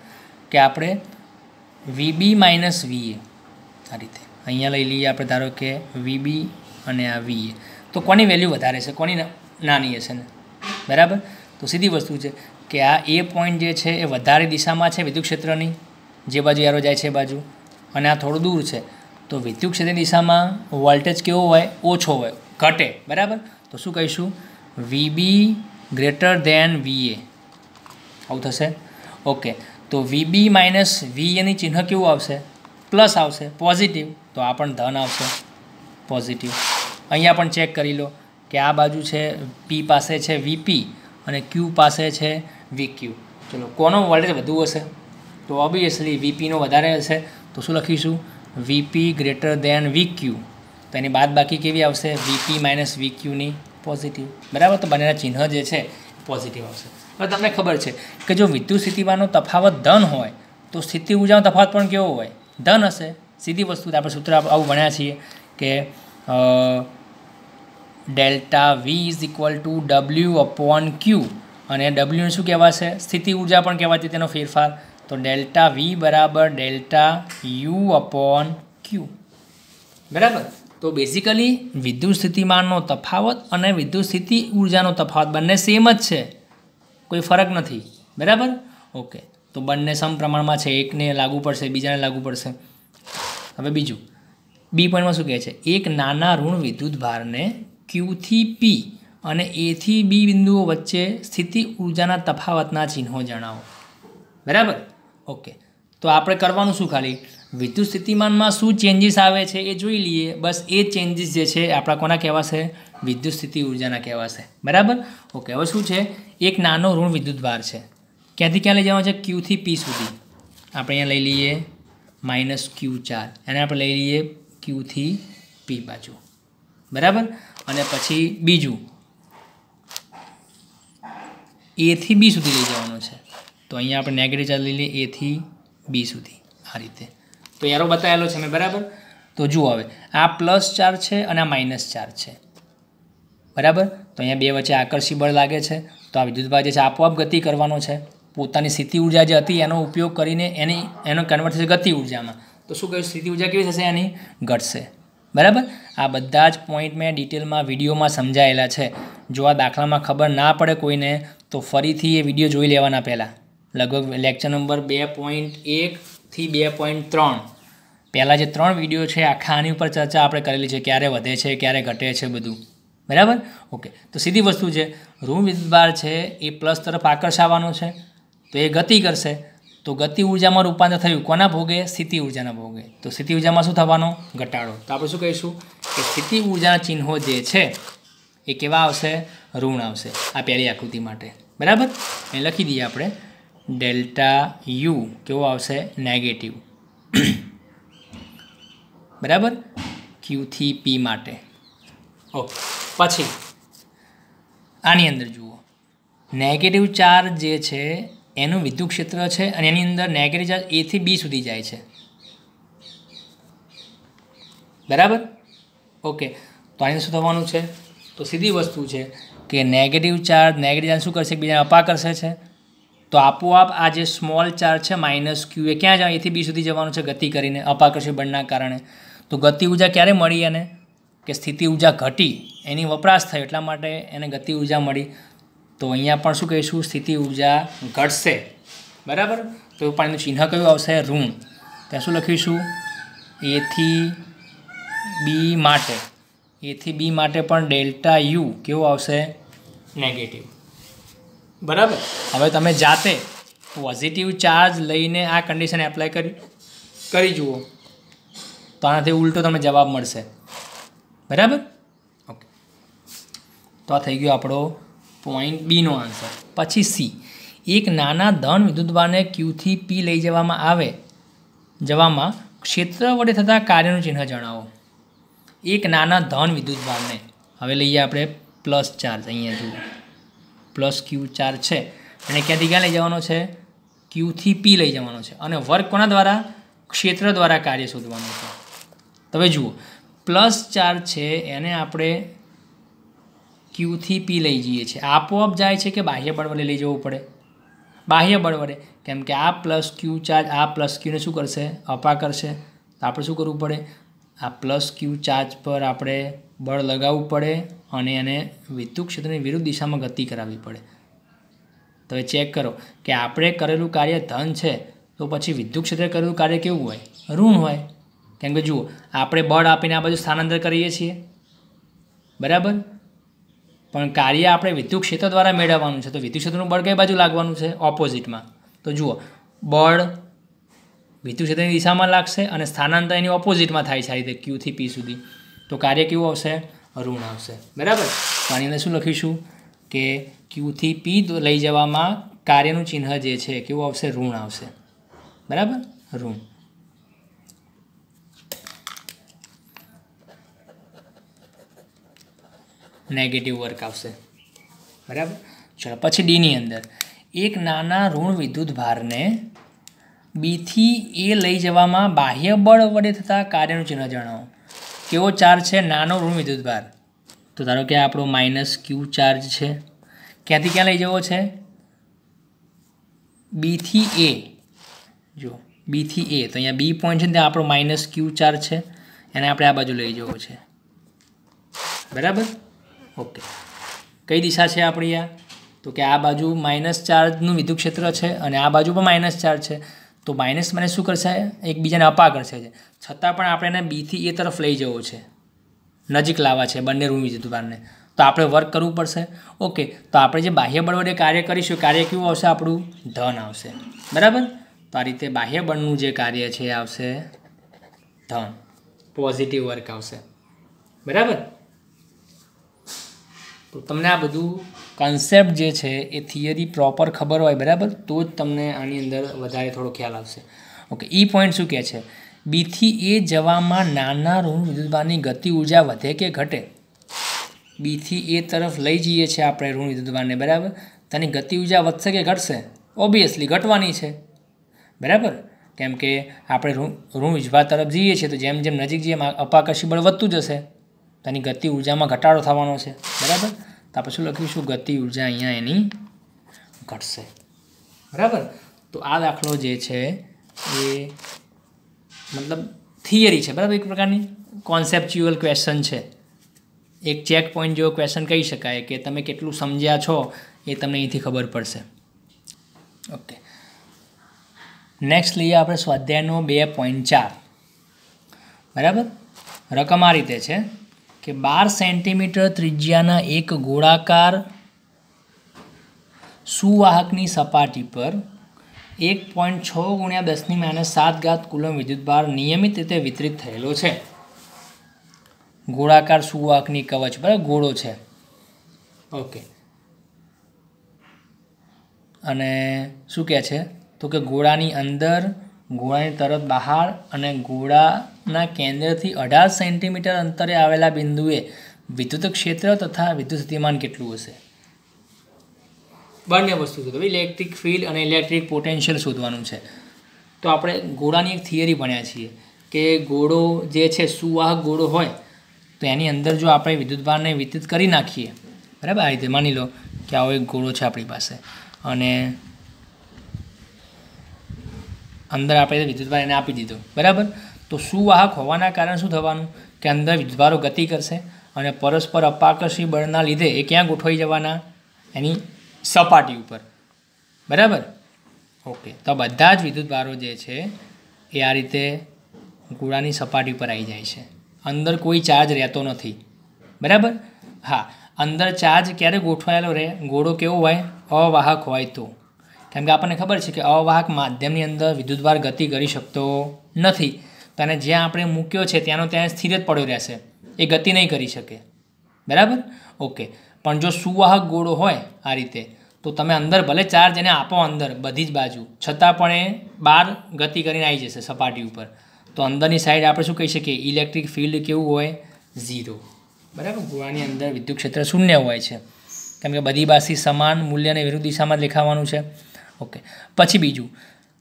કે આપણે વીબી માઇનસ વીએ આ રીતે અહીંયા લઈ લઈએ આપણે, ધારો કે વીબી અને આ વીએ, તો કોની વેલ્યુ વધારે છે, કોની નાની હશે ને, બરાબર. તો સીધી વસ્તુ છે કે આ એ પોઈન્ટ જે છે એ વધારે દિશામાં છે વિદ્યુત ક્ષેત્રની, જે બાજુ એરો જાય છે એ બાજુ, અને આ થોડું દૂર છે. તો વિદ્યુત ક્ષેત્રની દિશામાં વોલ્ટેજ કેવો હોય, ઓછો હોય, ઘટે, બરાબર. તો શું કહીશું, વીબી ગ્રેટર ધેન વીએ, આવું થશે. ઓકે, તો વીબી માઇનસ વીએની ચિહ્ન કેવું આવશે, પ્લસ આવશે, પોઝિટિવ. તો આ પણ ધન આવશે, પોઝિટિવ. અહીંયા પણ ચેક કરી લો કે આ બાજુ છે પી પાસે છે વીપી અને ક્યુ પાસે છે વીક્યુ. ચલો કોનો વોલ્ટેજ વધુ હશે, તો ઓબ્વિયસલી વીપીનો વધારે હશે. તો શું લખીશું, વીપી ગ્રેટર ધેન વીક્યુ. તો એની બાદ બાકી કેવી આવશે, વીપી માઇનસ વીક્યુની પોઝિટિવ, બરાબર. તો બંનેના ચિહ્ન જે છે પોઝિટિવ આવશે. હવે તમને ખબર છે કે જો વિદ્યુત સ્થિતિમાનનો તફાવત ધન હોય તો સ્થિતિ ઊર્જાનો તફાવત પણ કેવો હોય, ધન હશે. સીધી વસ્તુ આપણે સૂત્ર આવું ભણ્યા છીએ કે delta V is equal to W upon Q, અને ડબલ્યુને શું કહેવાશે, સ્થિતિ ઊર્જા પણ કહેવાતી તેનો ફેરફાર. તો ડેલ્ટા વી બરાબર ડેલ્ટા યુ અપોન ક્યુ, બરાબર. તો બેઝિકલી વિદ્યુત સ્થિતિમાનનો તફાવત અને વિદ્યુત સ્થિતિ ઊર્જાનો તફાવત બંને સેમ જ છે, કોઈ ફરક નથી, બરાબર. ઓકે, તો બંને સમપ્રમાણમાં છે, એકને લાગુ પડશે બીજાને લાગુ પડશે. હવે બીજું બી પોઈન્ટમાં શું કહે છે, એક નાના ઋણ વિદ્યુત ભારને ક્યુથી પી અને એથી બી બિંદુઓ વચ્ચે સ્થિતિ ઉર્જાના તફાવતના ચિહ્નો જણાવો. બરાબર. ઓકે, તો આપણે કરવાનું શું, ખાલી વિદ્યુત સ્થિતિમાનમાં શું ચેન્જીસ આવે છે એ જોઈ લઈએ. બસ એ ચેન્જીસ જે છે આપણા કોના કહેવાશે? વિદ્યુત સ્થિતિ ઉર્જાના કહેવાશે. બરાબર. ઓકે, હવે શું છે? એક નાનો ઋણ વિદ્યુતભાર છે. ક્યાંથી ક્યાં લઈ જવાનો છે? Q થી P સુધી. આપણે અહીંયા લઈ લઈએ -Q ચાર્જ, એને આપણે લઈ લઈએ Q થી P બાજુ. બરાબર. અને પછી બીજું A થી B સુધી લઈ જવાનું છે. તો અહીંયા આપણે નેગેટિવ ચાર્જ લઈ લઈએ A થી B સુધી, આ રીતે. તો એરો બતાવેલો છે મેં. બરાબર. તો જુઓ, હવે આ પ્લસ ચાર્જ છે અને આ માઇનસ ચાર્જ છે. બરાબર. તો અહીંયા બે વચ્ચે આકર્ષી બળ લાગે છે. તો આ વિદ્યુતભાર જે છે આપોઆપ ગતિ કરવાનો છે. પોતાની સ્થિતિ ઉર્જા જે હતી એનો ઉપયોગ કરીને એનો કન્વર્ટ થશે ગતિ ઉર્જામાં. તો શું કહ્યું? સ્થિતિ ઉર્જા કેવી થશે? એની ઘટશે. બરાબર. આ બધા જ પોઈન્ટ મેં ડિટેલમાં વિડીયોમાં સમજાયેલા છે. જો આ દાખલામાં ખબર ના પડે કોઈને તો ફરીથી એ વિડીયો જોઈ લેવાના પહેલાં. લગભગ લેક્ચર નંબર 2.1 થી 2.3 પહેલાં જે 3 વિડીયો છે આખા આની ઉપર ચર્ચા આપણે કરેલી છે. ક્યારે વધે છે, ક્યારે ઘટે છે, બધું. બરાબર. ઓકે, તો સીધી વસ્તુ છે, ઋણ વિદ્યુતભાર છે એ પ્લસ તરફ આકર્ષાવાનો છે. તો એ ગતિ કરશે. તો ગતિ ઉર્જામાં રૂપાંતર થયું કોના ભોગે? સ્થિતિ ઉર્જાના ભોગે. તો સ્થિતિ ઉર્જામાં શું થવાનો? ઘટાડો. તો આપણે શું કહીશું કે સ્થિતિ ઉર્જાના ચિહ્નો જે છે એ કેવા આવશે? ઋણ આવશે. આ પહેલી આકૃતિ માટે. બરાબર. એ લખી દઈએ આપણે. ડેલ્ટા યુ કેવો આવશે? નેગેટિવ. બરાબર. Q થી P માટે. ઓકે, પછી આની અંદર જુઓ, નેગેટિવ ચાર્જ જે છે એનું વિદ્યુત ક્ષેત્ર છે અને એની અંદર નેગેટિવ ચાર્જ A થી B સુધી જાય છે. બરાબર. ઓકે, તો આની શું થવાનું છે? તો સીધી વસ્તુ છે કે નેગેટિવ ચાર્જ શું કરશે? એકબીજાને અપા કરશે છે. તો આપોઆપ આ જે સ્મોલ ચાર્જ છે -Q એ ક્યાં જાય? A થી B સુધી જવાનું છે ગતિ કરીને, અપાકર્ષી બળના કારણે. તો ગતિ ઉર્જા ક્યારે મળી? એને કે સ્થિતિ ઉર્જા ઘટી, એની વપરાશ થયો એટલા માટે એને ગતિ ઉર્જા મળી. તો અહીંયા પણ શું કહીશું? સ્થિતિ ઉર્જા ઘટશે. બરાબર. તો પાણીનું ચિહ્ન કયું આવશે? ઋણ. ત્યાં શું લખીશું? A થી B માટે. A થી B માટે પણ ડેલ્ટા યુ કેવું આવશે? નેગેટિવ. બરાબર. હવે તમે જાતે પોઝિટિવ ચાર્જ લઈને આ કન્ડિશન એપ્લાય કરી જુઓ તો આનાથી ઉલટો તમને જવાબ મળશે. બરાબર. ઓકે, તો આ થઈ ગયો આપણો પોઈન્ટ બીનો આન્સર. પછી સી, એક નાના ધન વિદ્યુતભારને Q થી P લઈ જવામાં ક્ષેત્ર વડે થતા કાર્યનું ચિહ્ન જણાવો. એક નાના ધન વિદ્યુતભારને, હવે લઈએ આપણે પ્લસ ચાર્જ. અહીંયા જુઓ +Q ચાર્જ છે અને ક્યાંથી ક્યાં લઈ જવાનો છે? Q થી P લઈ જવાનો છે. અને વર્ક કોના દ્વારા? ક્ષેત્ર દ્વારા કાર્ય શોધવાનું છે. તમે જુઓ, પ્લસ ચાર્જ છે એને આપણે Q થી P લઈ જઈએ છીએ. આપોઆપ જાય છે કે બાહ્ય બળ વડે લઈ જવું પડે? બાહ્ય બળ વડે. કેમ કે આ +Q ચાર્જ આ +Q ને શું કરશે? અપા કરશે. તો આપણે શું કરવું પડે? આ +Q ચાર્જ પર આપણે બળ લગાવવું પડે અને એને વિદ્યુત ક્ષેત્રની વિરુદ્ધ દિશામાં ગતિ કરાવવી પડે. તો એ ચેક કરો કે આપણે કરેલું કાર્ય ધન છે તો પછી વિદ્યુત ક્ષેત્રે કરેલું કાર્ય કેવું હોય? ઋણ હોય. કેમ કે જુઓ, આપણે બળ આપીને આ બાજુ સ્થાનાંતર કરીએ છીએ. બરાબર. પણ કાર્ય આપણે વિદ્યુત ક્ષેત્ર દ્વારા મેળવવાનું છે. તો વિદ્યુત ક્ષેત્રનું બળ કઈ બાજુ લાગવાનું છે? ઓપોઝિટમાં. તો જુઓ, બળ વિદ્યુત ક્ષેત્રની દિશામાં લાગશે અને સ્થાનાંતર એની ઓપોઝિટમાં થાય છે આ રીતે Q થી P સુધી. તો કાર્ય કેવું આવશે? ઋણ આવશે. બરાબર. તો આની અંદર શું લખીશું કે Q થી P લઈ જવામાં કાર્યનું ચિહ્ન જે છે કેવું આવશે? ઋણ આવશે. બરાબર. ઋણ. નેગેટિવ વર્ક આવશે. બરાબર. ચલો પછી ડીની અંદર, એક નાના ઋણ વિદ્યુત ભારને B થી A લઈ જવામાં બાહ્ય બળ વડે થતા કાર્યનું ચિહ્ન જણાવો. કેવો ચાર્જ છે? નાનો ઋણ વિદ્યુત ભાર. તો ધારો કે આપણો -Q ચાર્જ છે. ક્યાંથી ક્યાં લઈ જવો છે? B થી A. જો B થી A, તો અહીંયા B પોઈન્ટ છે ને ત્યાં આપણો -Q ચાર્જ છે, એને આપણે આ બાજુ લઈ જવો છે. બરાબર. ઓકે, કઈ દિશા છે આપણી આ? તો કે આ બાજુ માઇનસ ચાર્જનું વિદ્યુત ક્ષેત્ર છે અને આ બાજુ પણ માઇનસ ચાર્જ છે. તો માઇનસ મને શું કરશે? એકબીજાને અપા કરશે છે. છતાં પણ આપણે એને B થી A તરફ લઈ જવો છે, નજીક લાવવા છે બંને ઋણ વિદ્યુતભારને. તો તો આપણે વર્ક કરવું પડશે. ઓકે, તો આપણે જે બાહ્ય બળ વડે કાર્ય કરીશું કાર્ય કેવું આવશે? આપણું ધન આવશે. બરાબર. તો આ રીતે બાહ્ય બળનું જે કાર્ય છે એ આવશે ધન, પોઝિટિવ વર્ક આવશે. બરાબર. તો તમને આ બધું કન્સેપ્ટ જે છે એ થિયરી પ્રોપર ખબર હોય, બરાબર, તો જ તમને આની અંદર વધારે થોડો ખ્યાલ આવશે. ઓકે, પોઈન્ટ શું કહે છે? બીથી એ જવામાં નાના ઋણ વિદ્યુતભારની ગતિ ઉર્જા વધે કે ઘટે? બીથી એ તરફ લઈ જઈએ છીએ આપણે ઋણ વિદ્યુતભારને, બરાબર, તેની ગતિ ઉર્જા વધશે કે ઘટશે? ઓબ્વિયસલી ઘટવાની છે. બરાબર. કેમ કે આપણે ઋણ વિદ્યુતભાર તરફ જઈએ છીએ તો જેમ જેમ નજીક જઈએ અપાકર્ષી બળ વધતું જશે, તેની ગતિ ઉર્જામાં ઘટાડો થવાનો છે. બરાબર. તો આપણે શું લખીશું? ગતિ ઉર્જા અહીંયા એની ઘટશે. બરાબર. તો આ દાખલો જે છે એ મતલબ થિયરી છે, બરાબર, એક પ્રકારની કોન્સેપ્ચ્યુઅલ ક્વેશ્ચન છે. એક ચેક પોઈન્ટ જેવો ક્વેશ્ચન કહી શકાય કે તમે કેટલું સમજ્યા છો એ તમને અહીંથી ખબર પડશે. ઓકે, નેક્સ્ટ લઈએ આપણે સ્વાધ્યાયનો 2.4. બરાબર. રકમ આ રીતે છે કે 12 સેન્ટીમીટર ત્રિજ્યાના એક ગોળાકાર સુવાહકની સપાટી પર 1.6 × 10⁻⁷ કુલમ વિદ્યુતભાર નિયમિત રીતે વિતરિત થયેલો છે. ગોળાકાર સુવાહકની કવચ, બરાબર, ગોળો છે. ઓકે, અને શું કહે છે? તો કે ગોળાની અંદર, ગોળાની તરત બહાર અને ગોળાના કેન્દ્રથી 18 સેન્ટીમીટર અંતરે આવેલા બિંદુએ વિદ્યુત ક્ષેત્ર તથા વિદ્યુત સ્થિતિમાન કેટલું હશે? બંને વસ્તુ શોધો. ઇલેક્ટ્રિક ફિલ્ડ અને ઇલેક્ટ્રિક પોટેન્શિયલ શોધવાનું છે. તો આપણે ગોળાની એક થિયરી ભણ્યા છીએ કે ગોળો જે છે સુવાહક ગોળો હોય તો એની અંદર જો આપણે વિદ્યુતભારને વિતરિત કરી નાખીએ, બરાબર, આ રીતે માની લો કે આવો એક ગોળો છે આપણી પાસે અને અંદર આપણે વિદ્યુતભાર એને આપી દીધો, બરાબર. તો સુવાહક હોવાના કારણે શું થવાનું કે અંદર વિદ્યુતભારો ગતિ કરશે અને પરસ્પર અપાકર્ષી બળના લીધે એ ક્યાં ગોઠવાઈ જવાના? એની સપાટી ઉપર. બરાબર. ઓકે, તો બધા જ વિદ્યુતભારો જે છે એ આ રીતે ગોળાની સપાટી પર આવી જાય છે. અંદર કોઈ ચાર્જ રહેતો નથી. બરાબર. હા, અંદર ચાર્જ ક્યારે ગોઠવાયેલો રહે? ગોળો કેવો હોય? અવાહક હોય તો. કેમ કે આપણને ખબર છે કે અવાહક માધ્યમની અંદર વિદ્યુતભાર ગતિ કરી શકતો નથી. તો એને જ્યાં આપણે મૂક્યો છે ત્યાંનો ત્યાં સ્થિર જ પડ્યો રહેશે, એ ગતિ નહીં કરી શકે. બરાબર. ઓકે, પણ જો સુવાહક ગોળો હોય આ રીતે તો તમે અંદર ભલે ચાર્જ એને આપો અંદર બધી જ બાજુ, છતાં પણ એ બહાર ગતિ કરીને આવી જશે સપાટી ઉપર. તો અંદરની સાઈડ આપણે શું કહી શકીએ? ઇલેક્ટ્રિક ફિલ્ડ કેવું હોય? 0. બરાબર. ગોળાની અંદર વિદ્યુત ક્ષેત્ર શૂન્ય હોય છે કેમ કે બધી બાજુથી સમાન મૂલ્યને વિરુદ્ધ દિશામાં જ દેખાવાનું છે. ઓકે, પછી બીજું,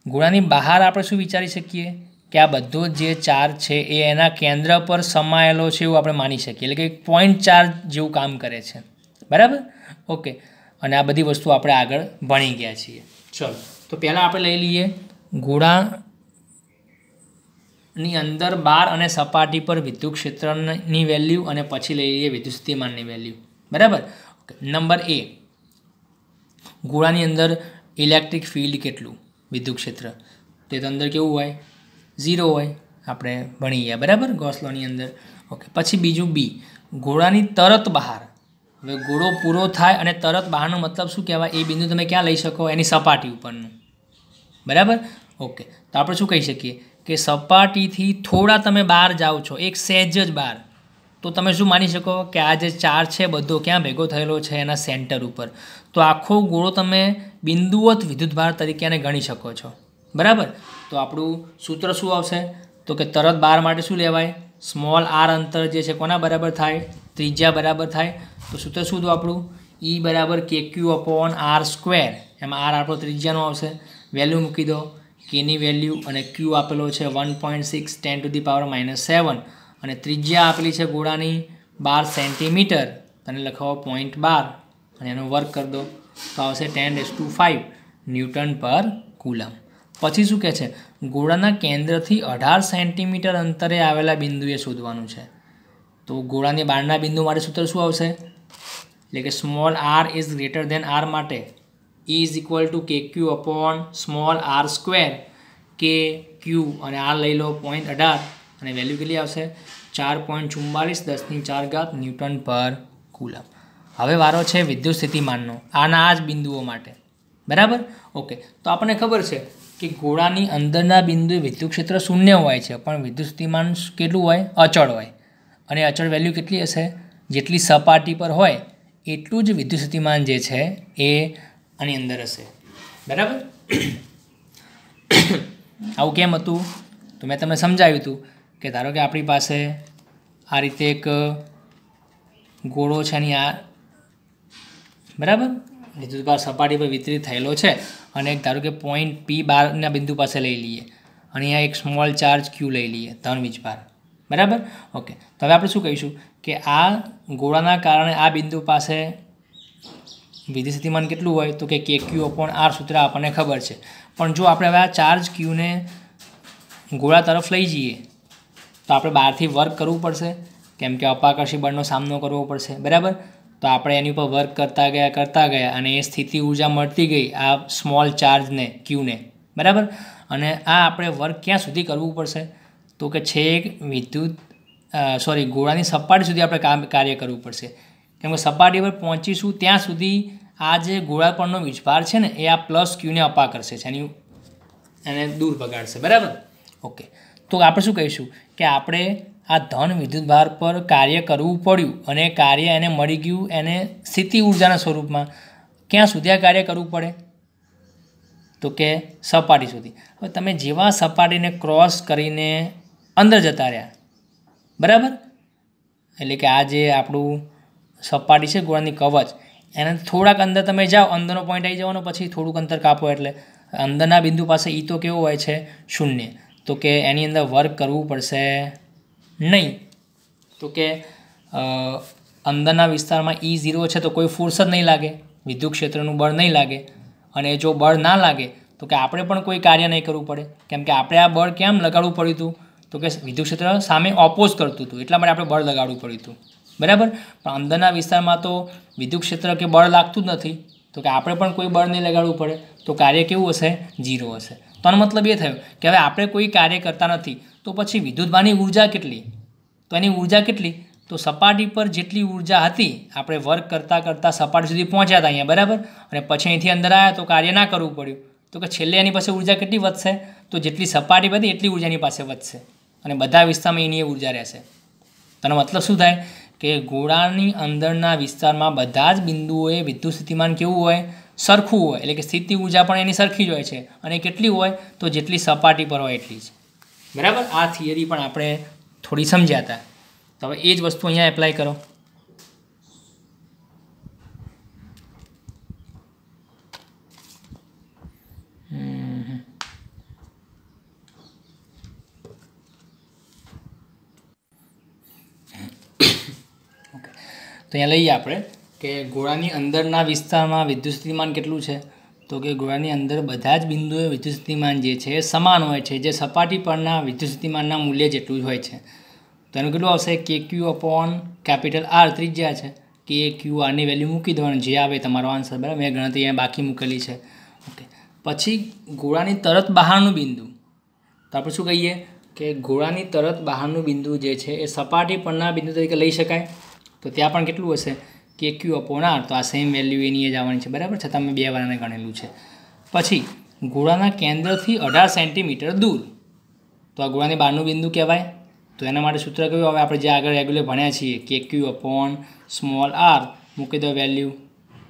ગોળાની બહાર આપણે શું વિચારી શકીએ કે આ બધો જે ચાર્જ છે એ એના કેન્દ્ર પર સમાયેલો છે એવું આપણે માની શકીએ, એટલે કે પોઈન્ટ ચાર્જ જેવું કામ કરે છે. બરાબર. ઓકે, અને આ બધી વસ્તુ આપણે આગળ ભણી ગયા છીએ. ચલો, તો પહેલાં આપણે લઈ લઈએ ગોળાની અંદર બહાર અને સપાટી પર વિદ્યુત ક્ષેત્રની વેલ્યુ અને પછી લઈ લઈએ વિદ્યુત સ્થિતિમાનની વેલ્યુ. બરાબર. ઓકે, નંબર એ, ગોળાની અંદર ઇલેક્ટ્રિક ફિલ્ડ કેટલું? વિદ્યુત ક્ષેત્ર તે તો અંદર કેવું હોય? 0 હોય. આપણે ભણી ગયા, બરાબર, ગોસ લૉની અંદર. ઓકે, પછી બીજું બી, ગોળાની તરત બહાર. હવે ગોળો પૂરો થાય અને તરત બહારનો મતલબ શું કહેવાય? એ બિંદુ તમે ક્યાં લઈ શકો? એની સપાટી ઉપરનું. બરાબર. ઓકે, તો આપણે શું કહી શકીએ કે સપાટીથી થોડા તમે બહાર જાઓ છો, એક સહેજ જ બહાર, તો તમે શું માની શકો કે આ જે ચાર્જ છે બધો ક્યાં ભેગો થયેલો છે? એના સેન્ટર ઉપર. તો આખો ગોળો તમે બિંદુવત વિદ્યુતભાર તરીકે એને ગણી શકો છો. બરાબર. તો આપણું સૂત્ર શું આવશે? તો કે તરત બહાર માટે શું લેવાય? સ્મોલ આર અંતર જે છે કોના બરાબર થાય? ત્રિજ્યા બરાબર થાય. તો સૂત્ર શું હતું આપણું? E = KQ/R². એમાં આર આપણો ત્રિજ્યાનો આવશે. વેલ્યુ મૂકી દો, કેની વેલ્યુ, અને ક્યુ આપેલો છે 1.6 × 10⁻⁷ અને ત્રિજ્યા આપેલી છે ગોળાની 12 સેન્ટીમીટર, અને લખાવો 0.12 અને એનો વર્ક કરી દો તો આવશે 10⁵ ન્યૂટન પર કુલમ. પછી શું કહે છે? ગોળાના કેન્દ્રથી 18 સેન્ટીમીટર અંતરે આવેલા બિંદુએ શોધવાનું છે. તો ગોળાની બહારના બિંદુ માટે સૂત્ર શું આવશે? એટલે કે સ્મોલ r > r માટે E = KQ/r², કે ક્યુ અને r લઈ લો 0.18 અને વેલ્યુ કેટલી આવશે? 4.44 × 10⁴ ન્યૂટન પર કુલમ. હવે વારો છે વિદ્યુત સ્થિતિમાનનો, આના આ જ બિંદુઓ માટે, બરાબર. ઓકે, તો આપણને ખબર છે કે ગોળાની અંદરના બિંદુએ વિદ્યુત ક્ષેત્ર શૂન્ય હોય છે, પણ વિદ્યુત સ્થિતિમાન કેટલું હોય? અચળ હોય. અને અચળ વેલ્યુ કેટલી હશે? જેટલી સપાટી પર હોય એટલું જ વિદ્યુત સ્થિતિમાન જે છે એ આની અંદર હશે, બરાબર. આવું કેમ હતું? તો મેં તમને સમજાવ્યું હતું કે ધારો કે આપણી પાસે આ રીતે એક ગોળો છે એની આ, બરાબર, વિદ્યુતભાર સપાટી પર વિતરિત થયેલો છે અને એક ધારો કે પોઈન્ટ P12ના બિંદુ પાસે લઈ લઈએ અને અહીંયા એક સ્મોલ ચાર્જ Q લઈ લઈએ, ધન વીજભાર, બરાબર. ઓકે, તો હવે આપણે શું કહીશું કે આ ગોળાના કારણે આ બિંદુ પાસે વિદ્યુત સ્થિતિમાન કેટલું હોય? તો કે KQ/R સૂત્ર આપણને ખબર છે. પણ જો આપણે હવે આ ચાર્જ Qને ગોળા તરફ લઈ જઈએ તો આપણે બહારથી વર્ક કરવું પડશે, કેમ કે અપાકર્ષી બળનો સામનો કરવો પડશે, બરાબર. તો આપણે એની ઉપર વર્ક કરતા ગયા અને એ સ્થિતિ ઉર્જા મળતી ગઈ આ સ્મોલ ચાર્જને Qને, બરાબર. અને આ આપણે વર્ક ક્યાં સુધી કરવું પડશે? તો કે છેક ગોળાની સપાટી સુધી આપણે કાર્ય કરવું પડશે, કેમ કે સપાટી પર પહોંચીશું ત્યાં સુધી આ જે ગોળા પરનો વીજભાર છે ને એ આ પ્લસ Qને અપા કરશે, એને દૂર ભગાડશે, બરાબર. ઓકે, તો આપણે શું કહીશું કે આપણે આ ધન વિદ્યુતભાર પર કાર્ય કરવું પડ્યું અને કાર્ય એને મળી ગયું એને સ્થિતિ ઉર્જાના સ્વરૂપમાં. ક્યાં સુધી આ કાર્ય કરવું પડે? તો કે સપાટી સુધી. હવે તમે જેવા સપાટીને ક્રોસ કરીને અંદર જતા રહ્યા, બરાબર, એટલે કે આ જે આપણું સપાટી છે ગોળાની કવચ, એને થોડાક અંદર તમે જાઓ, અંદરનો પોઈન્ટ આવી જવાનો, પછી થોડુંક અંતર કાપો એટલે અંદરના બિંદુ પાસે E તો કેવો હોય છે? શૂન્ય. તો કે એની અંદર વર્ક કરવું પડશે નહીં. તો કે અંદરના વિસ્તારમાં E0 છે તો કોઈ ફોર્સ જ નહીં લાગે, વિદ્યુત ક્ષેત્રનું બળ નહીં લાગે. અને જો બળ ના લાગે તો કે આપણે પણ કોઈ કાર્ય નહીં કરવું પડે, કેમ કે આપણે આ બળ કેમ લગાડવું પડ્યું હતું? તો કે વિદ્યુત ક્ષેત્ર સામે ઓપોઝ કરતું હતું એટલા માટે આપણે બળ લગાડવું પડ્યું હતું, બરાબર. પણ અંદરના વિસ્તારમાં તો વિદ્યુત ક્ષેત્ર કે બળ લાગતું જ નથી, તો કે આપણે પણ કોઈ બળ નહીં લગાડવું પડે, તો કાર્ય કેવું હશે? 0 હશે. તો આનો મતલબ એ થયો કે હવે આપણે કોઈ કાર્ય કરતા નથી તો પછી વિદ્યુતભારની ઉર્જા કેટલી? તો એની ઉર્જા કેટલી? તો સપાટી પર જેટલી ઉર્જા હતી આપણે વર્ક કરતાં સપાટી સુધી પહોંચ્યા હતા અહીંયા, બરાબર, અને પછી અહીંથી અંદર આવ્યા તો કાર્ય ના કરવું પડ્યું, તો કે છેલ્લે એની પાસે ઉર્જા કેટલી વધશે? તો જેટલી સપાટી હતી એટલી ઉર્જા એની પાસે વધશે અને બધા વિસ્તારમાં એની ઉર્જા રહેશે. તેનો મતલબ શું થાય કે ગોળાની અંદરના વિસ્તારમાં બધા જ બિંદુઓએ વિદ્યુત સ્થિતિમાન કેવું હોય? સરખું હોય, એટલે કે સ્થિતિ ઉર્જા પણ એની સરખી જ હોય છે. અને કેટલી હોય? તો જેટલી સપાટી પર હોય એટલી જ, બરાબર. આ થિયરી પણ આપણે થોડી સમજ્યા હતા. તો હવે એ જ વસ્તુ અહીંયા એપ્લાય કરો. ઓકે, તો અહીંયા લઈએ આપણે કે ગોળાની અંદરના વિસ્તારમાં વિદ્યુત સ્થિતિમાન કેટલું છે? તો કે ગોળાની અંદર બધા જ બિંદુએ વિદ્યુત સ્થિતિમાન જે છે એ સમાન હોય છે, જે સપાટી પરના વિદ્યુત સ્થિતિમાનના મૂલ્ય જેટલું જ હોય છે. તો એનું કેટલું આવશે? KQ/R ત્રિજ્યા છે, KQRની વેલ્યુ મૂકી દેવાનું, જે આવે તમારો આન્સર, બરાબર. મેં ગણતરી અહીંયા બાકી મૂકેલી છે. ઓકે, પછી ગોળાની તરત બહારનું બિંદુ, તો આપણે શું કહીએ કે ગોળાની તરત બહારનું બિંદુ જે છે એ સપાટી પરના બિંદુ તરીકે લઈ શકાય. તો ત્યાં પણ કેટલું હશે? KQ/R. તો આ સેમ વેલ્યુ એની જ આવવાની છે, બરાબર. છતાં મેં 2 વાર આને ગણેલું છે. પછી ગોળાના કેન્દ્રથી 18 સેન્ટીમીટર દૂર, તો આ ગોળાની બહારનું બિંદુ કહેવાય. તો એના માટે સૂત્ર કયું આવે? આપણે જે આગળ રેગ્યુલર ભણ્યા છીએ, KQ/r મૂકી દો વેલ્યુ,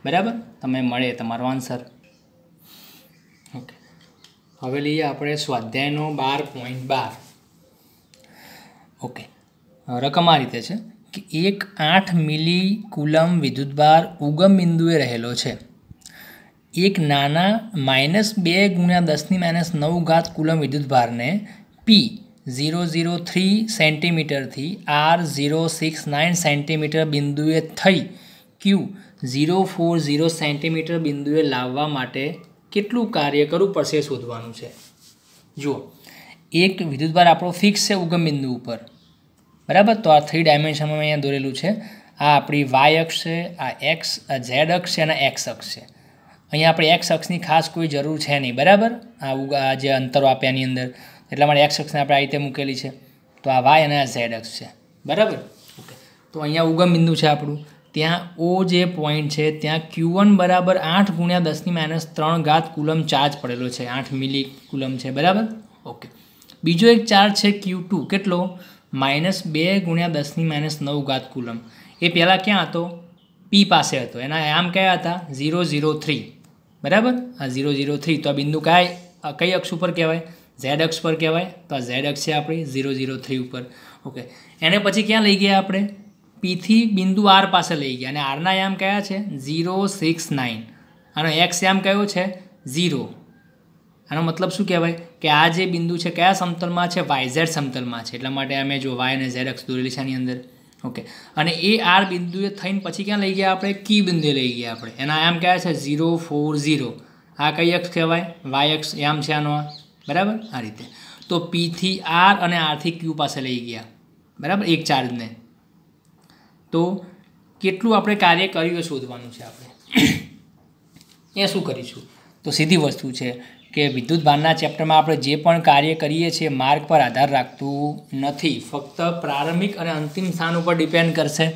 બરાબર. તમે મળે તમારો આન્સર. ઓકે, હવે લઈએ આપણે સ્વાધ્યાયનો 12.12. ઓકે, રકમ આ રીતે છે કે 8 મિલી કુલમ વિદ્યુતભાર ઉગમ બિંદુએ રહેલો છે. એક નાના -2 × 10⁻⁹ કુલમ વિદ્યુતભારને P003 સેન્ટીમીટરથી R069 સેન્ટીમીટર બિંદુએ થઈ Q040 સેન્ટીમીટર બિંદુએ લાવવા માટે કેટલું કાર્ય કરવું પડશે શોધવાનું છે. જુઓ, એક વિદ્યુતભાર આપણો ફિક્સ છે ઉગમ બિંદુ ઉપર, બરાબર. તો આ 3 ડાયમેન્શનમાં અહીંયા દોરેલું છે. આ આપણી વાય અક્ષ છે, આ એક્સ, આ ઝેડ અક્ષ છે અને એક્સ અક્ષ છે. અહીંયા આપણે એક્સ અક્ષની ખાસ કોઈ જરૂર છે નહીં, બરાબર. આ જે અંતરો આપ્યાની અંદર એટલા માટે એક્સ અક્ષને આપણે આ રીતે મૂકેલી છે. તો આ વાય અને આ ઝેડ અક્ષ છે, બરાબર. ઓકે, તો અહીંયા ઉગમ બિંદુ છે આપણું. ત્યાં ઓ જે પોઈન્ટ છે ત્યાં Q1 બરાબર 8 ગુણ્યા 10⁻³ કુલમ ચાર્જ પડેલો છે, 8 મિલી કુલમ છે, બરાબર. ઓકે, બીજો એક ચાર્જ છે Q2, કેટલો? -2 ગુણ્યા 10⁻৯ કુલમ. એ પહેલાં ક્યાં હતો? P પાસે હતો. એના આમ કયા હતા? 0, 0, 3, બરાબર. આ 0, 0, 3 તો આ બિંદુ કઈ અક્ષ ઉપર કહેવાય? Z અક્ષ પર કહેવાય. તો આ Z અક્ષ છે આપણી 0, 0, 3 ઉપર. ઓકે, એને પછી ક્યાં લઈ ગયા આપણે? P થી બિંદુ R પાસે લઈ ગયા, અને આરના યામ કયા છે? 0, 6, 9. આનો એક્સ યામ કયો છે? 0. આનો મતલબ શું કહેવાય? કે આ જે બિંદુ છે કયા સમતલમાં છે? YZ સમતલમાં છે. એટલા માટે અમે જો Y અને Z અક્ષ દોરેલી છે આની અંદર. ઓકે, અને એ R બિંદુએ થઈને પછી ક્યાં લઈ ગયા આપણે? Q બિંદુએ લઈ ગયા આપણે. એના યામ કયા છે? 0, 4, 0. આ કઈ અક્ષ કહેવાય? Y અક્ષ યામ છે આનો, બરાબર. આ રીતે તો P થી R અને R થી Q પાસે લઈ ગયા, બરાબર, એક ચાર્જને. તો કેટલું આપણે કાર્ય કર્યું એ શોધવાનું છે આપણે. એ શું કરીશું? તો સીધી વસ્તુ છે કે વિદ્યુત ભારના ચેપ્ટરમાં આપણે જે પણ કાર્ય કરીએ છીએ માર્ગ પર આધાર રાખતું નથી, ફક્ત પ્રારંભિક અને અંતિમ સ્થાન ઉપર ડિપેન્ડ કરશે,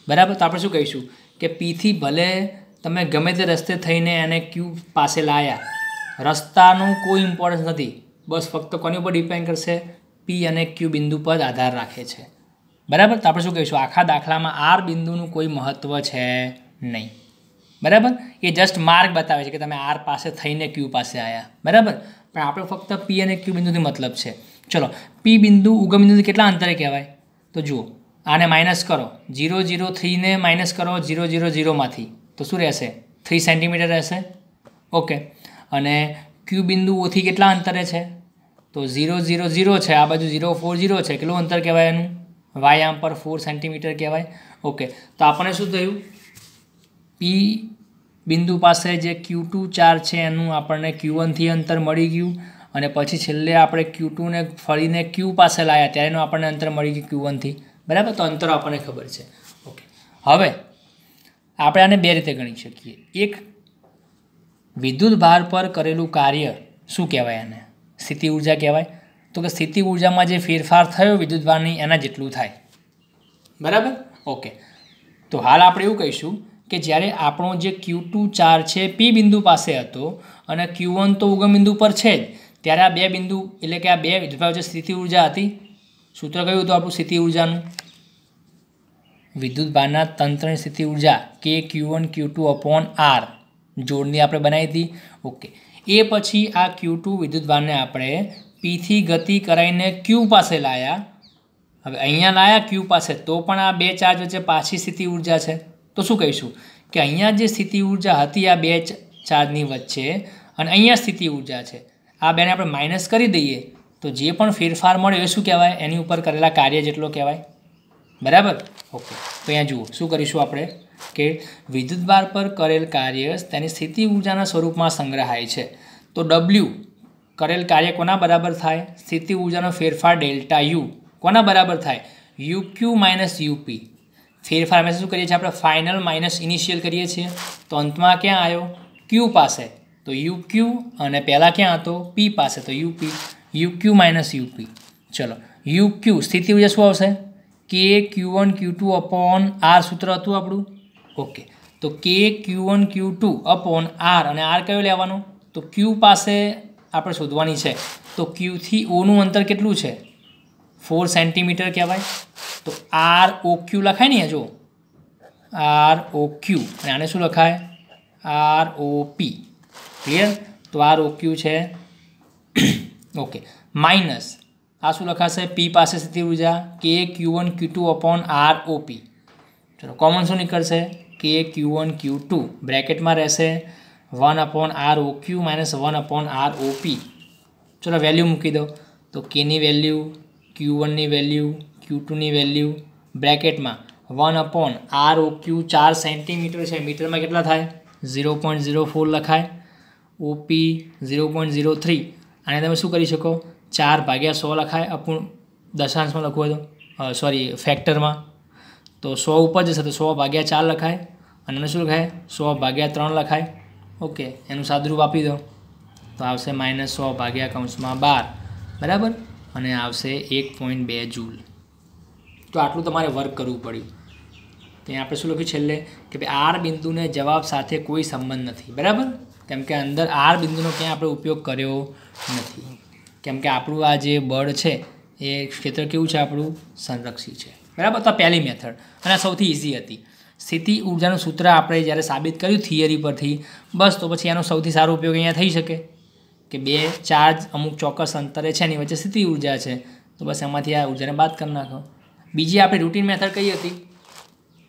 બરાબર. તો આપણે શું કહીશું કે P થી ભલે તમે ગમે તે રસ્તે થઈને એને Q પાસે લાયા, રસ્તાનું કોઈ ઇમ્પોર્ટન્સ નથી, બસ ફક્ત કોની ઉપર ડિપેન્ડ કરશે? P અને Q બિંદુ પર આધાર રાખે છે, બરાબર. તો આપણે શું કહીશું? આખા દાખલામાં R બિંદુનું કોઈ મહત્ત્વ છે નહીં, બરાબર. એ જસ્ટ માર્ગ બતાવે છે કે તમે R પાસે થઈને Q પાસે આવ્યા, બરાબર. પણ આપણે ફક્ત P અને Q બિંદુથી મતલબ છે. ચલો, P બિંદુ ઉગમ બિંદુથી કેટલા અંતરે કહેવાય? તો જુઓ, આને માઇનસ કરો, 0, 0, 3ને માઇનસ કરો 0, 0, 0માંથી, તો શું રહેશે? 3 સેન્ટીમીટર રહેશે. ઓકે, અને Q બિંદુ ઓથી કેટલા અંતરે છે? તો 0, 0, 0 છે, આ બાજુ 0, 4, 0 છે. કેટલું અંતર કહેવાય એનું? Y આમ પર 4 સેન્ટીમીટર કહેવાય. ઓકે, તો આપણને શું થયું? P બિંદુ પાસે જે Q2 ચાર્જ છે એનું આપણને Q1 થી અંતર મળી ગયું, અને પછી છેલ્લે આપણે Q2ને ફરીને Q પાસે લાવ્યા ત્યારે એનું આપણને અંતર મળી ગયું Q1 થી, બરાબર. તો અંતર આપણને ખબર છે. ઓકે, હવે આપણે આને બે રીતે ગણી શકીએ. એક, વિદ્યુત ભાર પર કરેલું કાર્ય શું કહેવાય? એને સ્થિતિ ઉર્જા કહેવાય. તો કે સ્થિતિ ઉર્જામાં જે ફેરફાર થયો વિદ્યુત ભારની એના જેટલું થાય, બરાબર. ઓકે, તો હાલ આપણે એવું કહીશું કે જ્યારે આપણો જે Q2 ચાર્જ છે P બિંદુ પાસે હતો અને Q1 તો ઉગમ બિંદુ પર છે જ, ત્યારે આ બે બિંદુ એટલે કે આ બે વિદ્યુતભાર વચ્ચે સ્થિતિ ઉર્જા હતી. સૂત્ર કયું હતું આપણું સ્થિતિ ઉર્જાનું? વિદ્યુત ભારના તંત્રની સ્થિતિ ઉર્જા KQ1 Q2/R જોડની આપણે બનાવી હતી. ઓકે, એ પછી આ Q2 વિદ્યુત ભારને આપણે P થી ગતિ કરાવીને Q પાસે લાયા. હવે અહીંયા લાયા Q પાસે, તો પણ આ બે ચાર્જ વચ્ચે પાછી સ્થિતિ ઉર્જા છે. તો શું કહીશું કે અહીંયા જે સ્થિતિ ઉર્જા હતી આ બે ચાર્જની વચ્ચે, અને અહીંયા સ્થિતિ ઉર્જા છે, આ બેને આપણે માઇનસ કરી દઈએ તો જે પણ ફેરફાર મળ્યો એ શું કહેવાય? એની ઉપર કરેલા કાર્ય જેટલો કહેવાય, બરાબર. ઓકે, તો અહીંયા જુઓ શું કરીશું આપણે કે વિદ્યુતભાર પર કરેલ કાર્ય તેની સ્થિતિ ઉર્જાના સ્વરૂપમાં સંગ્રહાય છે. તો W કરેલ કાર્ય કોના બરાબર થાય? સ્થિતિ ઉર્જાનો ફેરફાર ડેલ્ટા U કોના બરાબર થાય? UQ - UP. ફેરફાર અમે શું કરીએ છીએ? આપણે ફાઇનલ માઇનસ ઇનિશિયલ કરીએ છીએ. તો અંતમાં ક્યાં આવ્યો? Q પાસે, તો UQ, અને પહેલાં ક્યાં હતો? P પાસે, તો UP. UQ - UP. ચલો, UQ સ્થિતિ ઉર્જા શું આવશે? KQ1 Q2/R સૂત્ર હતું આપણું. ઓકે, તો KQ1 Q2/R, અને R કયો લેવાનો? તો Q પાસે આપણે શોધવાની છે. તો Q થી Oનું અંતર કેટલું છે? 4 સેન્ટીમીટર કહેવાય. તો ROQ લખાય ને, જો ROQ, અને આને શું લખાય? ROP. ક્લિયર? તો ROQ છે. ઓકે, માઇનસ આ શું લખાશે? P પાસે સ્થિતિ ઉર્જા KQ1 Q2/ROP. ચલો, કોમન શું નીકળશે? KQ1 Q2 બ્રેકેટમાં રહેશે 1/ROQ - 1/ROP. ચલો, વેલ્યુ મૂકી દો. તો Kની વેલ્યુ, Q1ની વેલ્યુ, Q2ની વેલ્યુ, બ્રેકેટમાં 1/ROQ 4 સેન્ટીમીટર છે, મીટરમાં કેટલા થાય? 0.04 લખાય. OP 0.03. અને તમે શું કરી શકો? 4/100 લખાય. અપૂર્ણ દશાંશમાં લખવું હોય તો, સોરી ફેક્ટરમાં, તો 100 ઉપર જશે તો 100/4 લખાય. અને એને શું લખાય? 100/3 લખાય. ઓકે, એનું સાદુરૂપ આપી દો તો આવશે -100/12, બરાબર, અને આવશે 1.2 જૂલ. તો આટલું તમારે વર્ક કરવું પડ્યું. તો અહીંયા આપણે શું લખ્યું છેલ્લે કે ભાઈ આર બિંદુને જવાબ સાથે કોઈ સંબંધ નથી, બરાબર, કેમ કે અંદર આર બિંદુનો ક્યાંય આપણે ઉપયોગ કર્યો નથી, કેમ કે આપણું આ જે બળ છે એ ક્ષેત્ર કેવું છે, આપણું સંરક્ષિત છે, બરાબર. તો પહેલી મેથડ અને સૌથી ઇઝી હતી. સ્થિતિ ઉર્જાનું સૂત્ર આપણે જ્યારે સાબિત કર્યું થિયરી પરથી, બસ તો પછી એનો સૌથી સારો ઉપયોગ અહીંયા થઈ શકે કે બે ચાર્જ અમુક ચોક્કસ અંતરે છે એની વચ્ચે સ્થિતિ ઉર્જા છે, તો બસ એમાંથી આ ઉર્જાને બાદ કરી નાખો. બીજી આપણી રૂટીન મેથડ કઈ હતી?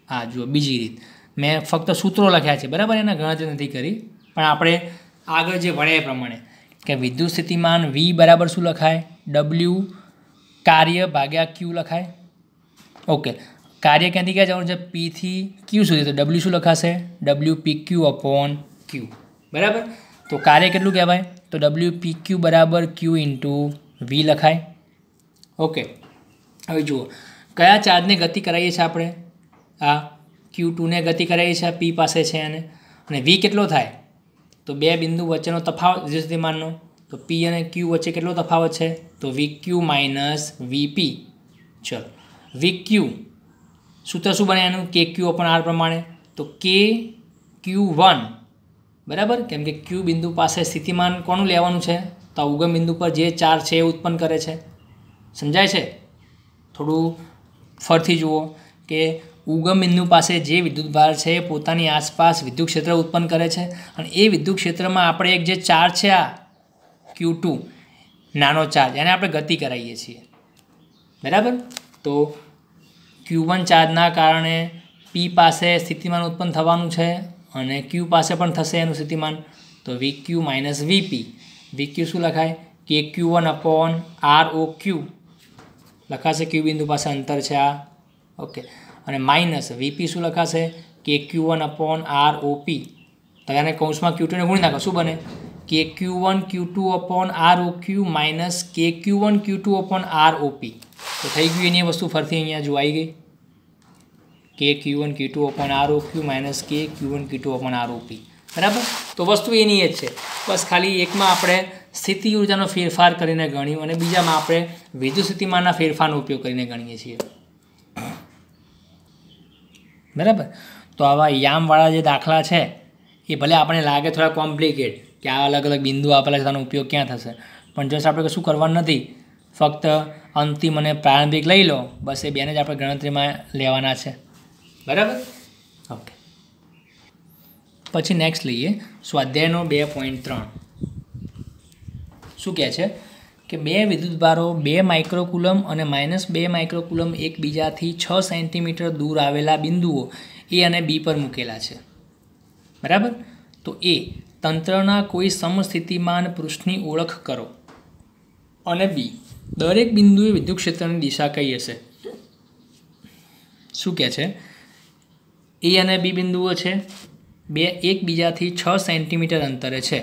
હા જુઓ, બીજી રીત મેં ફક્ત સૂત્રો લખ્યા છે, બરાબર, એના ગણતરી નથી કરી, પણ આપણે આગળ જે ભણ્યા એ પ્રમાણે કે વિદ્યુત સ્થિતિમાન વી બરાબર શું લખાય? ડબલ્યુ કાર્ય ભાગ્યા ક્યુ લખાય. ઓકે, કાર્ય ક્યાંથી ક્યાં જવાનું છે? પી થી ક્યુ સુધી, તો ડબલ્યુ શું લખાશે? ડબલ્યુ પી ક્યુ અપોન ક્યુ, બરાબર. તો કાર્ય કેટલું કહેવાય? તો ડબલ્યુ પી ક્યુ બરાબર ક્યુ ઇન્ટુ વી લખાય. ઓકે, હવે જુઓ કયા ચાર્જને ગતિ કરાવીએ છીએ આપણે? આ Q2ને ગતિ કરાવીએ છીએ, પી પાસે છે અને વી કેટલો થાય? તો બે બિંદુ વચ્ચેનો તફાવત વિદ્યુત સ્થિતિમાનનો, તો પી અને ક્યુ વચ્ચે કેટલો તફાવત છે? તો વી ક્યુ માઇનસ વીપી. ચલો, વી ક્યુ સૂત્ર શું બને એનું? કે ક્યુ અપોન આર પ્રમાણે, તો કે Q1, બરાબર, કેમ કે ક્યુ બિંદુ પાસે સ્થિતિમાન કોનું લેવાનું છે? તો ઉગમ બિંદુ પર જે ચાર્જ છે એ ઉત્પન્ન કરે છે. સમજાય છે? થોડું ફરથી જુઓ કે ઉગમ બિંદુ પાસે જે વિદ્યુતભાર છે એ પોતાની આસપાસ વિદ્યુત ક્ષેત્ર ઉત્પન્ન કરે છે અને એ વિદ્યુત ક્ષેત્રમાં આપણે એક જે ચાર્જ છે આ Q2 નાનો ચાર્જ એને આપણે ગતિ કરાવીએ છીએ, બરાબર. તો Q1 ચાર્જના કારણે P પાસે સ્થિતિમાન ઉત્પન્ન થવાનું છે અને Q પાસે પણ થશે એનું સ્થિતિમાન, તો વી ક્યુ માઇનસ વીપી. વી ક્યુ શું લખાય? કે Q1 અપોન આર ઓ ક્યુ લખાશે, ક્યુ બિંદુ પાસે અંતર છે આ. ઓકે, અને માઇનસ વીપી શું લખાશે? કે Q1 અપોન આર ઓ પી. તો એને કૌંસમાં Q2ને ગુણી નાખો, શું બને? K Q1 Q2 upon R O Q minus K Q1 Q2 upon R ઓ પી. તો થઈ ગયું એની વસ્તુ ફરતી અહીંયા જોવાઈ ગઈ K Q1 Q2 upon R O Q minus K Q1 Q2 upon R ઓ પી, બરાબર. તો વસ્તુ એની જ છે, બસ ખાલી એકમાં આપણે સ્થિતિ ઉર્જાનો ફેરફાર કરીને ગણ્યું અને બીજામાં આપણે વિદ્યુત સ્થિતિમાનના ફેરફારનો ઉપયોગ કરીને ગણીએ છીએ, બરાબર. તો આવા યામવાળા જે દાખલા છે એ ભલે આપણે લાગે થોડા કોમ્પ્લિકેટ કે આ અલગ અલગ બિંદુ આપેલા છે, તેનો ઉપયોગ ક્યાં થશે, પણ જસ્ટ આપણે કશું કરવાનું નથી, ફક્ત અંતિમ અને પ્રારંભિક લઈ લો, બસ એ બેને જ આપણે ગણતરીમાં લેવાના છે, બરાબર. ઓકે, પછી નેક્સ્ટ લઈએ સ્વાધ્યાયનો 2.3. શું કહે છે કે બે વિદ્યુતભારો 2 માઇક્રોકુલમ અને -2 માઇક્રોકુલમ એકબીજાથી 6 સેન્ટીમીટર દૂર આવેલા બિંદુઓ એ અને બી પર મૂકેલા છે, બરાબર. તો એ તંત્રના કોઈ સમસ્થિતિમાન પૃષ્ઠની ઓળખ કરો અને બી દરેક બિંદુએ વિદ્યુત ક્ષેત્રની દિશા કઈ હશે? શું કહે છે? એ અને બી બિંદુઓ છે, બે એકબીજાથી 6 સેન્ટીમીટર અંતરે છે.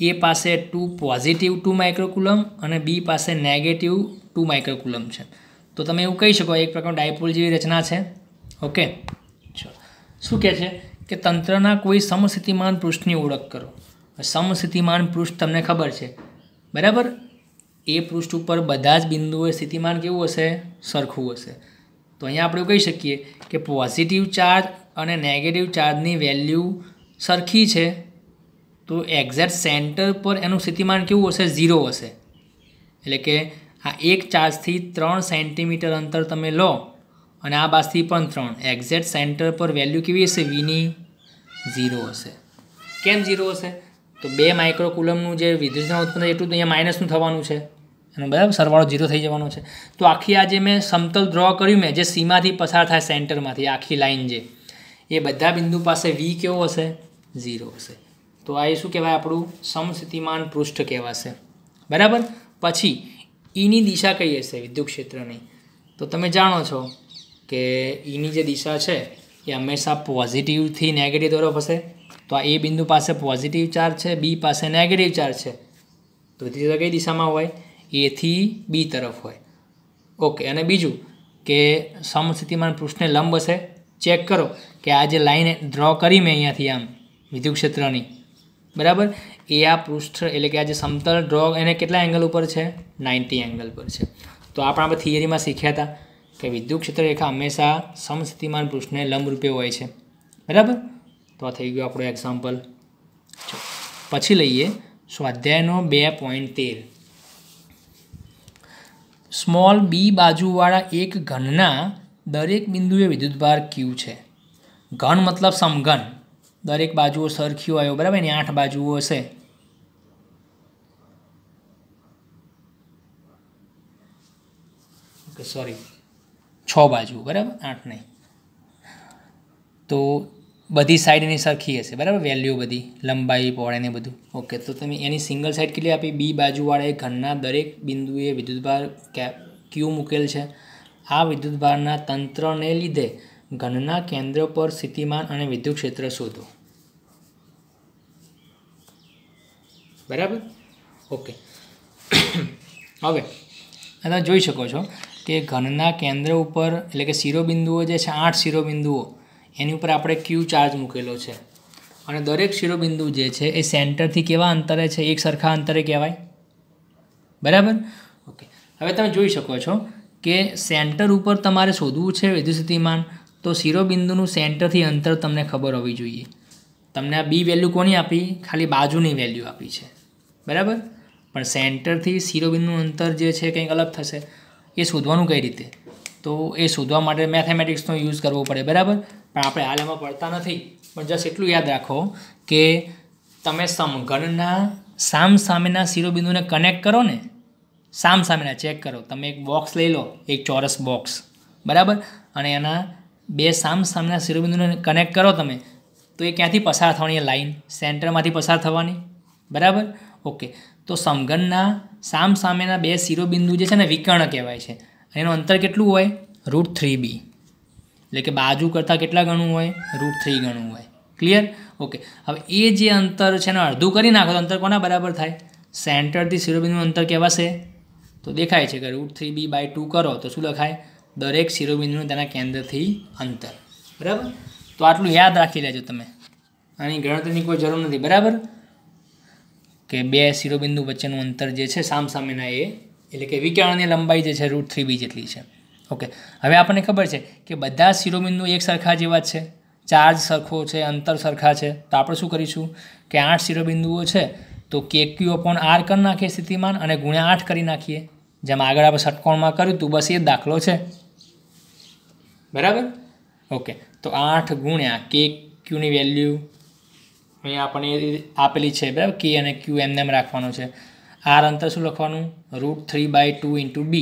એ પાસે પોઝિટિવ 2 માઇક્રોકુલમ અને બી પાસે નેગેટિવ 2 માઇક્રોકુલમ છે. તો તમે એવું કહી શકો એક પ્રકારનું ડાયપોલ જેવી રચના છે. ઓકે, ચલો, શું કહે છે કે તંત્રના કોઈ સમસ્થિતિમાન પૃષ્ઠની ઓળખ કરો. સમસ્થિતિમાન પૃષ્ઠ તમને ખબર છે, બરાબર. એ પૃષ્ઠ ઉપર બધા જ બિંદુઓએ સ્થિતિમાન કેવું હશે? સરખું હશે. તો અહીંયા આપણે કહી શકીએ કે પોઝિટિવ ચાર્જ અને નેગેટિવ ચાર્જની વેલ્યુ સરખી છે, તો એક્ઝેક્ટ સેન્ટર પર એનું સ્થિતિમાન કેવું હશે? 0 હશે. એટલે કે આ એક ચાર્જથી 3 સેન્ટીમીટર અંતર તમે લો અને આ બાજુથી પણ 3, એક્ઝેક્ટ સેન્ટર પર વેલ્યુ કેવી હશે? વીની 0 હશે. કેમ 0 હશે? તો 2 માઇક્રોકુલમનું જે વિદ્યુતનું ઉત્પન્ન થાય એટલું તો અહીંયા માઇનસનું થવાનું છે, એનો બરાબર સરવાળો 0 થઈ જવાનો છે. તો આખી આ જે મેં સમતલ ડ્રો કર્યું મેં, જે સીમાથી પસાર થાય સેન્ટરમાંથી આખી લાઈન જે, એ બધા બિંદુ પાસે વી કેવો હશે? 0 હશે. તો આ શું કહેવાય? આપણું સમસ્થિતિમાન પૃષ્ઠ કહેવાશે, બરાબર. પછી ઈની દિશા કઈ હશે વિદ્યુત ક્ષેત્રની? તો તમે જાણો છો કે ઈની જે દિશા છે એ હંમેશા પોઝિટિવથી નેગેટિવ તરફ હશે. તો આ એ બિંદુ પાસે પોઝિટિવ ચાર્જ છે, બી પાસે નેગેટિવ ચાર્જ છે, તો દિશા કઈ દિશામાં હોય? એથી બી તરફ હોય. ઓકે, અને બીજું કે સમસ્થિતિમાન પૃષ્ઠને લંબ હશે. ચેક કરો કે આ જે લાઈન ડ્રો કરી મેં અહીંયાથી આમ વિદ્યુત ક્ષેત્રની, બરાબર, એ આ પૃષ્ઠ એટલે કે આ જે સમતલ ડ્રો એને કેટલા એંગલ ઉપર છે? 90 એંગલ પર છે. તો આપણે થિયરીમાં શીખ્યા હતા કે વિદ્યુત ક્ષેત્ર રેખા હંમેશા સમસ્થિતિમાન પૃષ્ઠને લંબરૂપે હોય છે, બરાબર. તો આ થઈ ગયું આપણું એક્ઝામ્પલ. પછી લઈએ સ્વાધ્યાયનો 2.13. સ્મોલ બી બાજુવાળા એક ઘનના દરેક બિંદુએ વિદ્યુતભાર ક્યુ છે. ઘન મતલબ સમઘન, દરેક બાજુઓ સરખી હોય, બરાબર. એની 8 બાજુઓ હશે. ઓકે, સોરી 6 બાજુ, બરાબર, 8 નહીં. તો બધી સાઈડ એની સરખી હશે, બરાબર, વેલ્યુ બધી લંબાઈ પહોળાઈ ને બધું. ઓકે, તો તમે એની સિંગલ સાઈડ કેટલી આપી? બી બાજુવાળા ઘનના દરેક બિંદુએ વિદ્યુતભાર ક્યુ મૂકેલ છે. આ વિદ્યુતભારના તંત્રને લીધે ઘનના કેન્દ્ર પર સ્થિતિમાન અને વિદ્યુત ક્ષેત્ર શોધો, બરાબર. ઓકે, હવે તમે જોઈ શકો છો કે ઘનના કેન્દ્ર ઉપર એટલે કે શિરોબિંદુઓ જે છે 8 શિરોબિંદુઓ, એની ઉપર આપણે ક્યુ ચાર્જ મૂકેલો છે અને દરેક શિરોબિંદુ જે છે એ સેન્ટરથી કેવા અંતરે છે? એક સરખા અંતરે કહેવાય, બરાબર. ઓકે, હવે તમે જોઈ શકો છો કે સેન્ટર ઉપર તમારે શોધવું છે વિદ્યુત સ્થિતિમાન, તો શિરોબિંદુનું સેન્ટરથી અંતર તમને ખબર હોવી જોઈએ. તમને આ બી વેલ્યુ કોની આપી? ખાલી બાજુની વેલ્યુ આપી છે, બરાબર. પણ સેન્ટરથી શિરોબિંદુનું અંતર જે છે કંઈક અલગ થશે. એ શોધવાનું કઈ રીતે? તો એ શોધવા માટે મેથેમેટિક્સનો યુઝ કરવો પડે, બરાબર. પણ આપણે હાલ એમાં પડતા નથી. પણ જસ્ટ એટલું યાદ રાખો કે તમે સમઘનના સામસામેના શિરોબિંદુને કનેક્ટ કરો ને, સામસામેના ચેક કરો. તમે એક બોક્સ લઈ લો, એક ચોરસ બોક્સ, બરાબર, અને એના 2 સામસામેના શિરોબિંદુને કનેક્ટ કરો તમે, તો એ ક્યાંથી પસાર થવાની? લાઈન સેન્ટરમાંથી પસાર થવાની, બરાબર. ઓકે, તો સમઘનના સામસામેના 2 શિરોબિંદુ જે છે ને વિકર્ણ કહેવાય છે. એનું અંતર કેટલું હોય? √3b, એટલે કે બાજુ કરતાં કેટલા ગણું હોય? √3 ગણું હોય. ક્લિયર? ઓકે, હવે એ જે અંતર છે ને અડધું કરી નાખો તો અંતર કોના બરાબર થાય? સેન્ટરથી શિરોબિંદુનું અંતર કહેવાશે. તો દેખાય છે કે √3b/2 કરો તો શું લખાય? દરેક શિરોબિંદુનું તેના કેન્દ્રથી અંતર, બરાબર. તો આટલું યાદ રાખી લેજો તમે, આની ગણતરીની કોઈ જરૂર નથી, બરાબર. કે 2 શિરોબિંદુ વચ્ચેનું અંતર જે છે સામસામેના એ એટલે કે વિકર્ણની લંબાઈ જે છે √3b જેટલી છે. ઓકે, હવે આપણને ખબર છે કે બધા શિરોબિંદુ એક સરખા જેવા છે, ચાર્જ સરખો છે, અંતર સરખા છે. તો આપણે શું કરીશું કે 8 શિરોબિંદુઓ છે તો KQ/R કરી નાખીએ સ્થિતિમાન અને ગુણ્યા 8 કરી નાખીએ, જેમ આગળ આપણે ષટકોણમાં કર્યું હતું, બસ એ જ દાખલો છે, બરાબર. ઓકે, તો 8 ગુણ્યા KQની વેલ્યુ અહીંયા આપણને આપેલી છે, બરાબર. કે અને ક્યુ એમને એમ રાખવાનો છે. આર અંતર શું લખવાનું? √3/2 × b.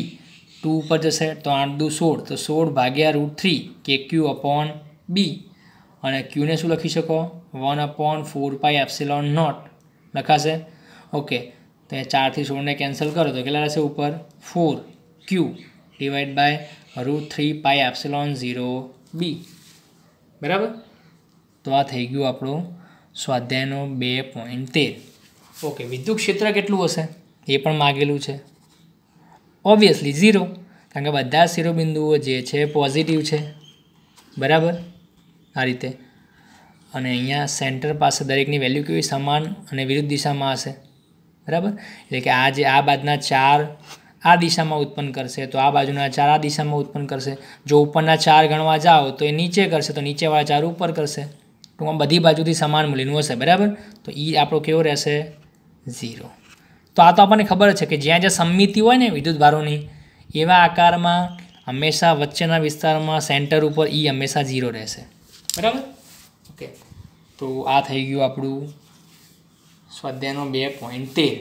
2 ઉપર જશે તો 8 દુ 16, તો 16/√3 KQ/b. અને ક્યુને શું લખી શકો? 1/4πε0 લખાશે. ઓકે, તો એ 4 થી 16ને કેન્સલ કરો તો કેટલા રહેશે ઉપર? 4Q / √3πε0b, બરાબર. તો આ થઈ ગયું આપણું સ્વાધ્યાયનો 2.13. ઓકે, વિદ્યુત ક્ષેત્ર કેટલું હશે એ પણ માગેલું છે. ઓબ્વિયસલી 0, કારણ કે બધા શિરોબિંદુઓ જે છે પોઝિટિવ છે, બરાબર. આ રીતે. અને અહીંયા સેન્ટર પાસે દરેકની વેલ્યુ કેવી? સમાન અને વિરુદ્ધ દિશામાં હશે, બરાબર. એટલે કે આ જે આ બાજુના 4 આ દિશામાં ઉત્પન્ન કરશે, તો આ બાજુના 4 આ દિશામાં ઉત્પન્ન કરશે. જો ઉપરના 4 ગણવા જાઓ તો એ નીચે કરશે, તો નીચેવાળા 4 ઉપર કરશે. ટૂંકમાં બધી બાજુથી સમાન મૂલ્યનું હશે, બરાબર. તો એ આપણો કેવો રહેશે? 0. તો આ તો આપણને ખબર છે કે જ્યાં જ્યાં સમમિતિ હોય ને વિદ્યુતભારોની, એવા આકારમાં હંમેશા વચ્ચેના વિસ્તારમાં સેન્ટર ઉપર હંમેશા 0 રહેશે, બરાબર. ઓકે, તો આ થઈ ગયું આપણું સ્વાધ્યાયનો 2.13.